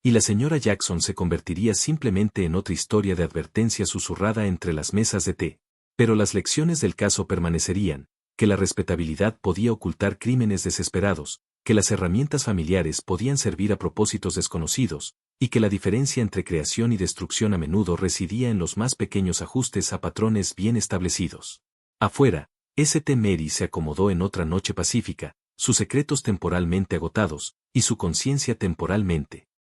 y la señora Jackson se convertiría simplemente en otra historia de advertencia susurrada entre las mesas de té. Pero las lecciones del caso permanecerían, que la respetabilidad podía ocultar crímenes desesperados, que las herramientas familiares podían servir a propósitos desconocidos, y que la diferencia entre creación y destrucción a menudo residía en los más pequeños ajustes a patrones bien establecidos. Afuera, St. Mary se acomodó en otra noche pacífica, sus secretos temporalmente agotados, y su conciencia temporalmente